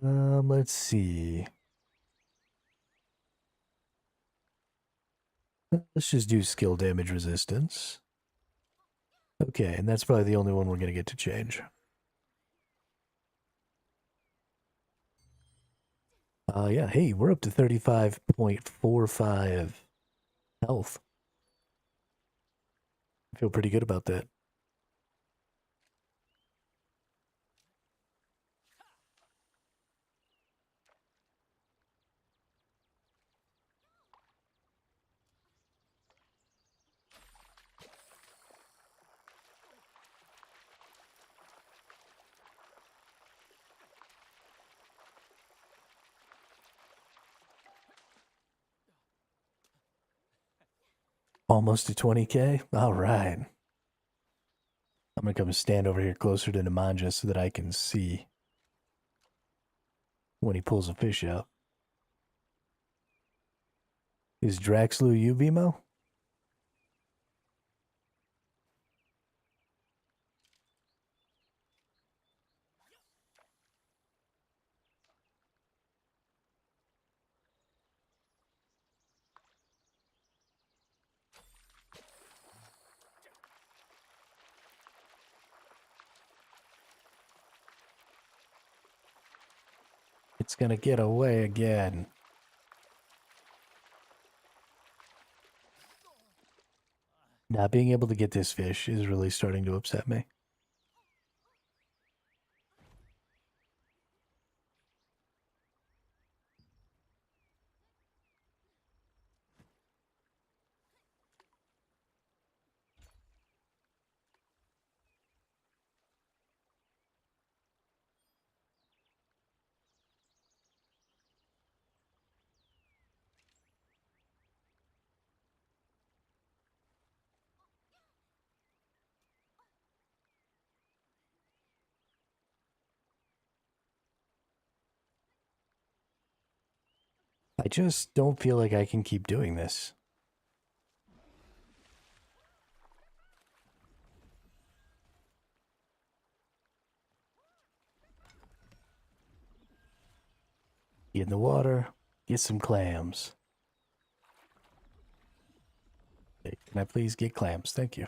Let's see. Let's just do skill damage resistance. Okay, and that's probably the only one we're going to get to change. Yeah, hey, we're up to 35.45 health. I feel pretty good about that. Almost to 20k? All right. I'm going to come and stand over here closer to Nemanja so that I can see when he pulls a fish out. Is Draxlu you, Vimo? It's going to get away again. Not being able to get this fish is really starting to upset me. I just don't feel like I can keep doing this. Get in the water, get some clams. Hey, can I please get clams? Thank you.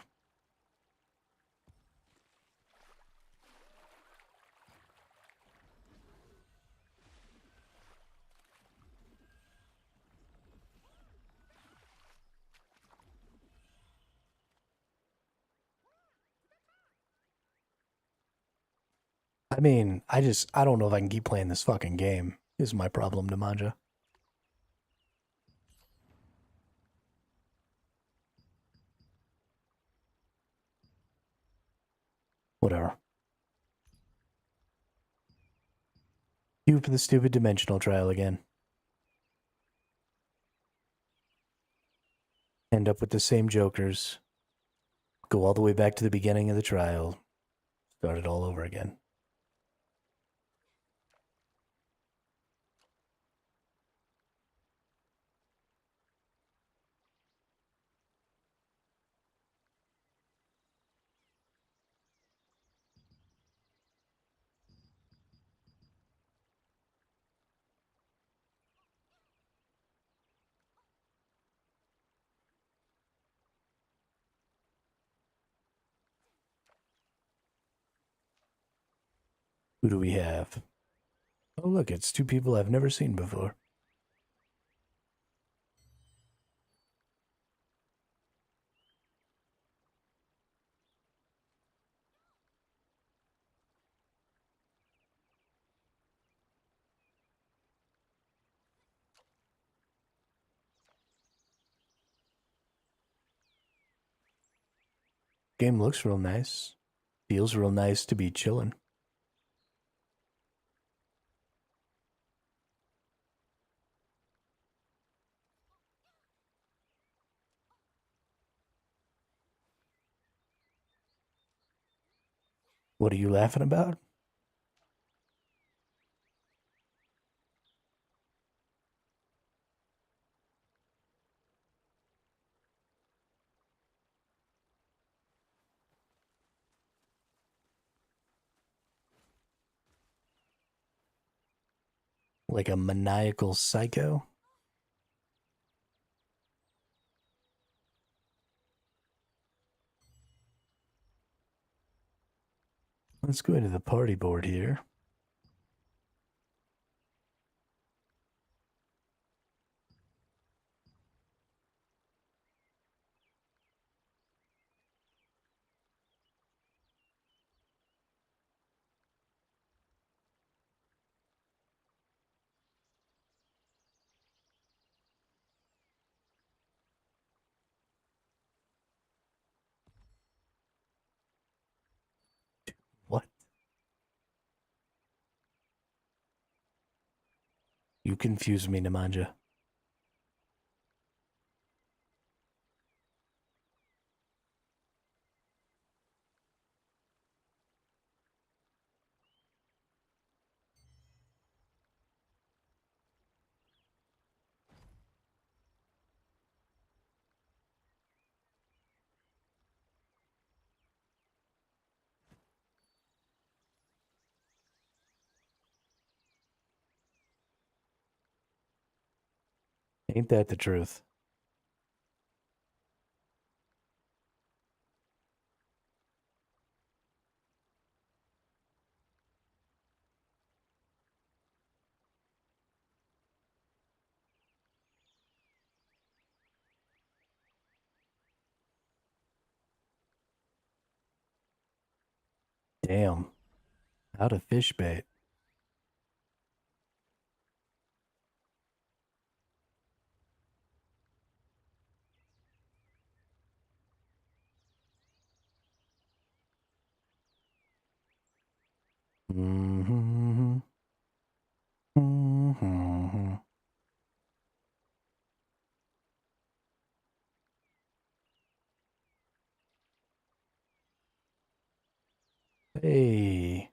I mean, I don't know if I can keep playing this fucking game, is my problem, Nemanja. Whatever. Cue for the stupid dimensional trial again. End up with the same jokers. Go all the way back to the beginning of the trial. Start it all over again. Who do we have? Oh, look, it's two people I've never seen before. Game looks real nice. Feels real nice to be chilling. What are you laughing about? Like a maniacal psycho? Let's go into the party board here. What? You confuse me, Nemanja. Ain't that the truth? Damn. Out of fish bait. Mm-hmm. Mm-hmm. Hey,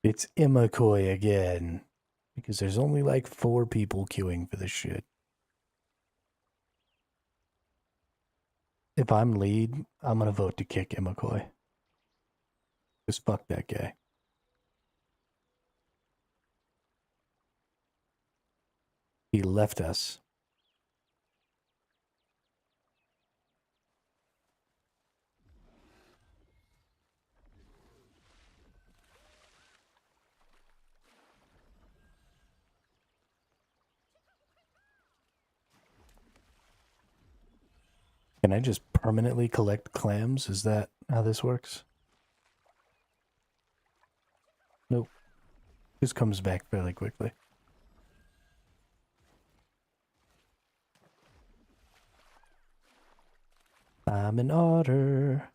it's Imakoi again. Because there's only like 4 people queuing for this shit. If I'm lead, I'm gonna vote to kick Imakoi. Because fuck that guy. He left us. Can I just permanently collect clams? Is that how this works? Nope. Just comes back fairly quickly. I'm an otter.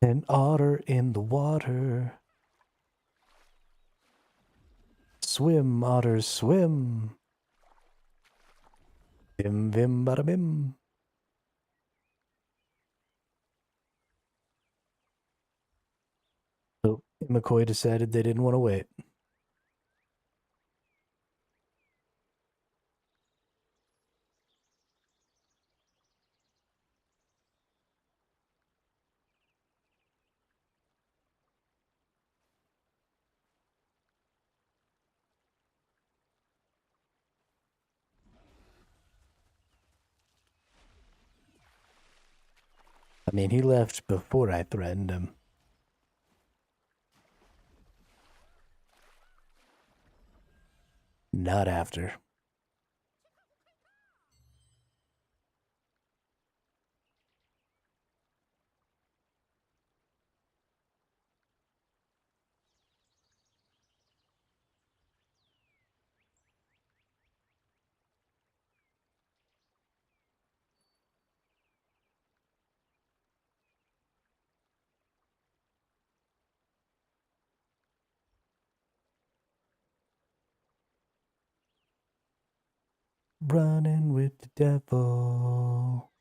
An otter in the water. Swim, otters, swim. Bim, bim, bada bim. So McCoy decided they didn't want to wait. I mean, he left before I threatened him. Not after. Running with the devil.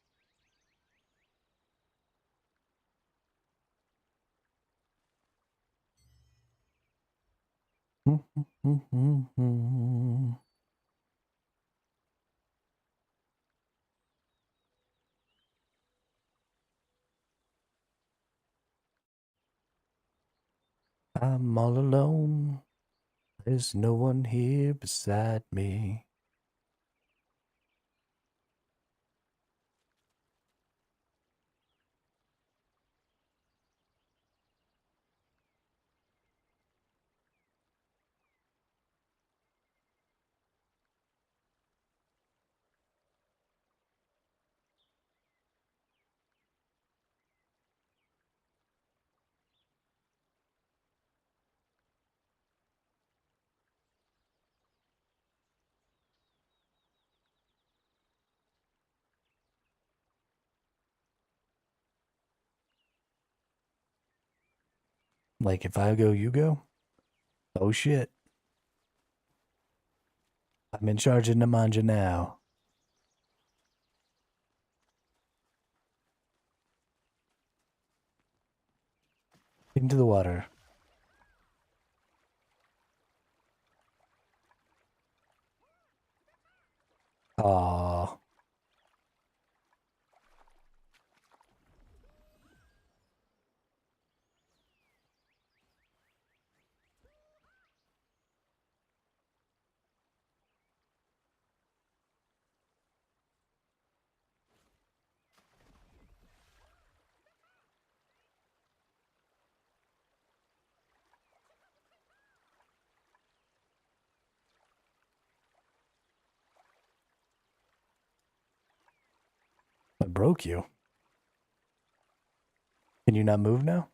I'm all alone. There's no one here beside me. Like, if I go, you go? Oh, shit. I'm in charge of Nemanja now. Into the water. Aww. I broke you. Can you not move now?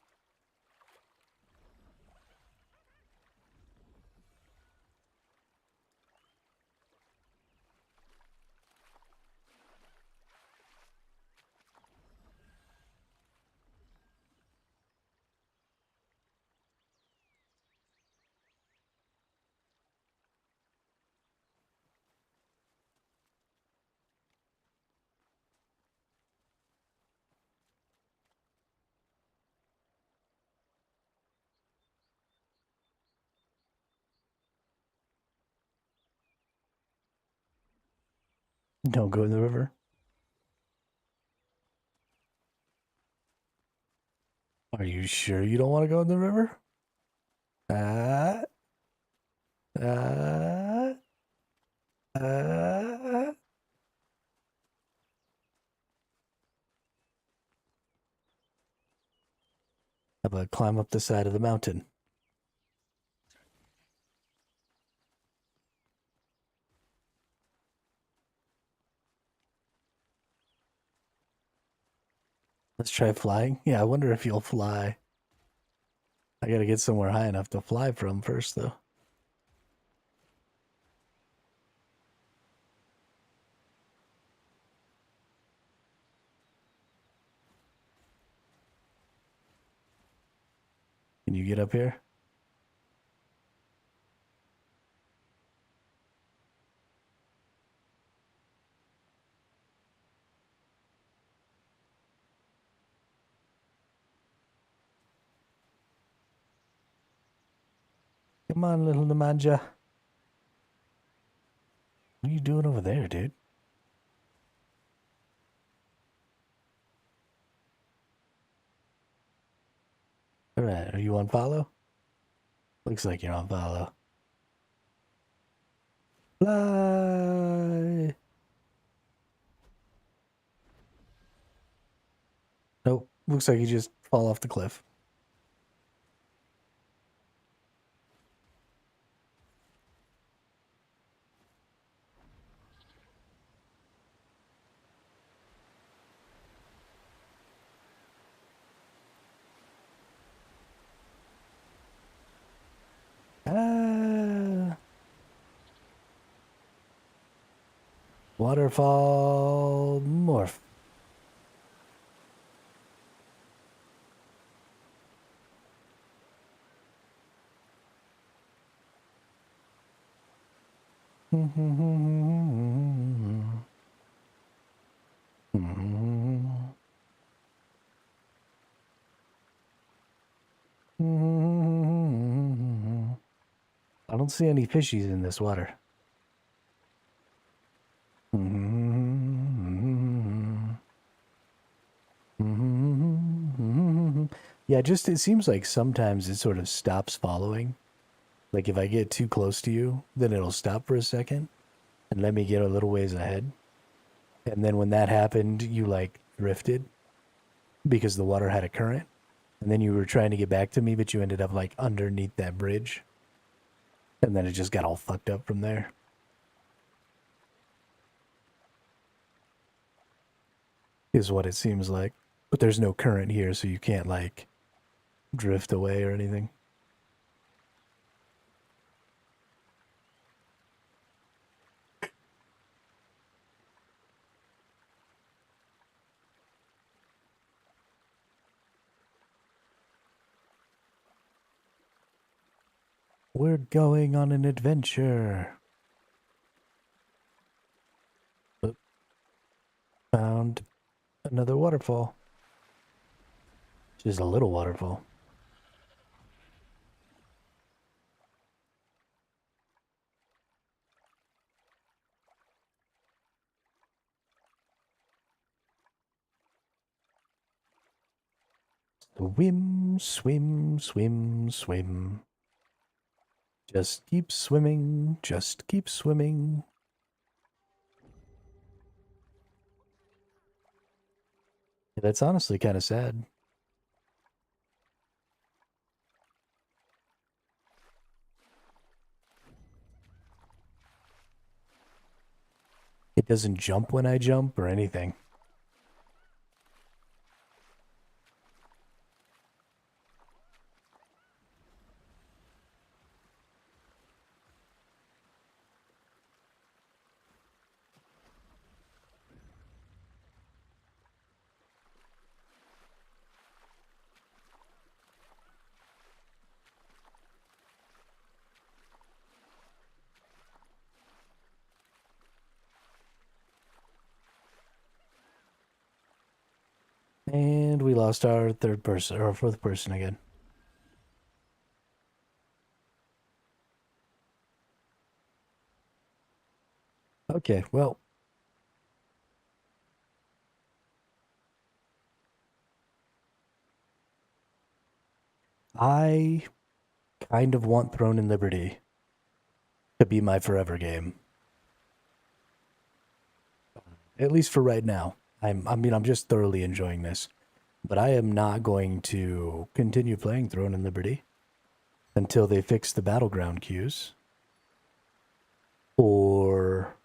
Don't go in the river. Are you sure you don't want to go in the river? Ah. Ah. Ah. How about climb up the side of the mountain? Let's try flying. Yeah, I wonder if you'll fly. I gotta get somewhere high enough to fly from first, though. Can you get up here? Come on, little Nemanja. What are you doing over there, dude? Alright, are you on follow? Looks like you're on follow. Fly! Nope, looks like you just fall off the cliff. Ah! Waterfall morph. I don't see any fishies in this water. Yeah, just it seems like sometimes it sort of stops following Like if I get too close to you, then it'll stop for a second and let me get a little ways ahead. And then when that happened, you like drifted because the water had a current. And then you were trying to get back to me, but you ended up like underneath that bridge. And then it just got all fucked up from there. Is what it seems like. But there's no current here, so you can't like drift away or anything. We're going on an adventure. Oop. Found another waterfall. Just a little waterfall. Swim, swim, swim, swim. Just keep swimming, just keep swimming. Yeah, that's honestly kind of sad. It doesn't jump when I jump or anything. And we lost our third person, or fourth person again. Okay, well. I kind of want Throne and Liberty to be my forever game. At least for right now. I'm just thoroughly enjoying this. But I am not going to continue playing Throne and Liberty until they fix the battleground queues. Or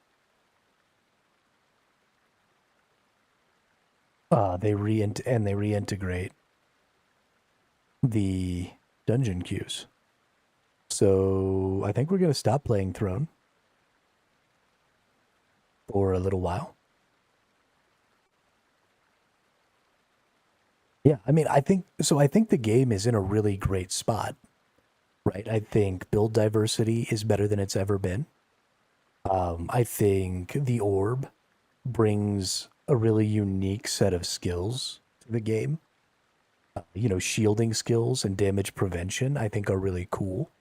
they reintegrate the dungeon queues. So I think we're going to stop playing Throne for a little while. Yeah, I mean, I think the game is in a really great spot, right? I think build diversity is better than it's ever been. I think the orb brings a really unique set of skills to the game. Shielding skills and damage prevention, I think, are really cool.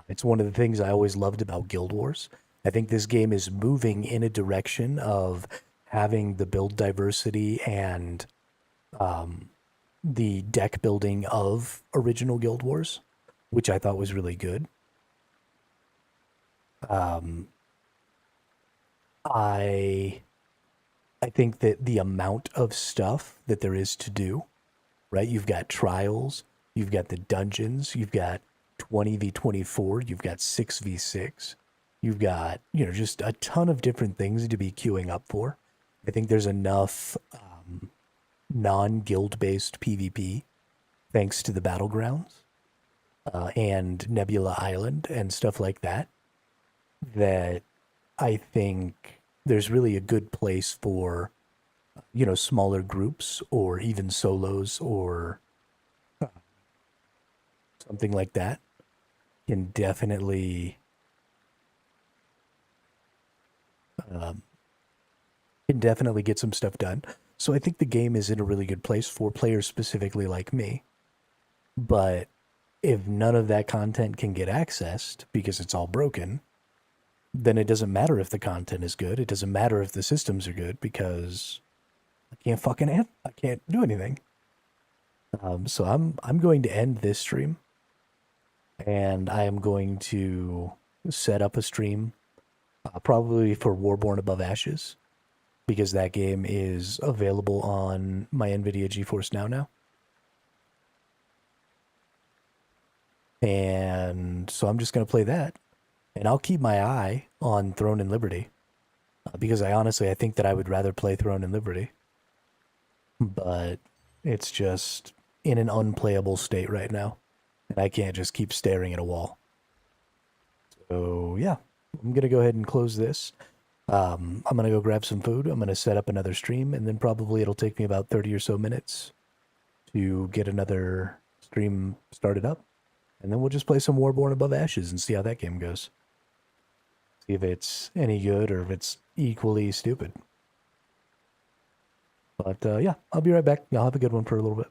It's one of the things I always loved about Guild Wars. I think this game is moving in a direction of having the build diversity and the deck building of original Guild Wars, which I thought was really good. I think that the amount of stuff that there is to do, right? You've got trials, you've got the dungeons, you've got 20v24, you've got 6v6, you've got, just a ton of different things to be queuing up for. I think there's enough non-guild based PvP thanks to the battlegrounds and Nebula Island and stuff like that, that I think there's really a good place for smaller groups or even solos or something like that can definitely get some stuff done. So I think the game is in a really good place for players specifically like me. But if none of that content can get accessed because it's all broken, then it doesn't matter if the content is good. It doesn't matter if the systems are good because I can't do anything. So I'm going to end this stream. and I am going to set up a stream, probably for Warborn Above Ashes, because that game is available on my NVIDIA GeForce now. And so I'm just going to play that. And I'll keep my eye on Throne and Liberty. Because I think that I would rather play Throne and Liberty. But it's just in an unplayable state right now. And I can't just keep staring at a wall. So yeah, I'm going to go ahead and close this. I'm going to go grab some food. I'm going to set up another stream. And then probably it'll take me about 30 or so minutes to get another stream started up. And then we'll just play some Warborn Above Ashes and see how that game goes. See if it's any good or if it's equally stupid. But yeah, I'll be right back. Y'all have a good one for a little bit.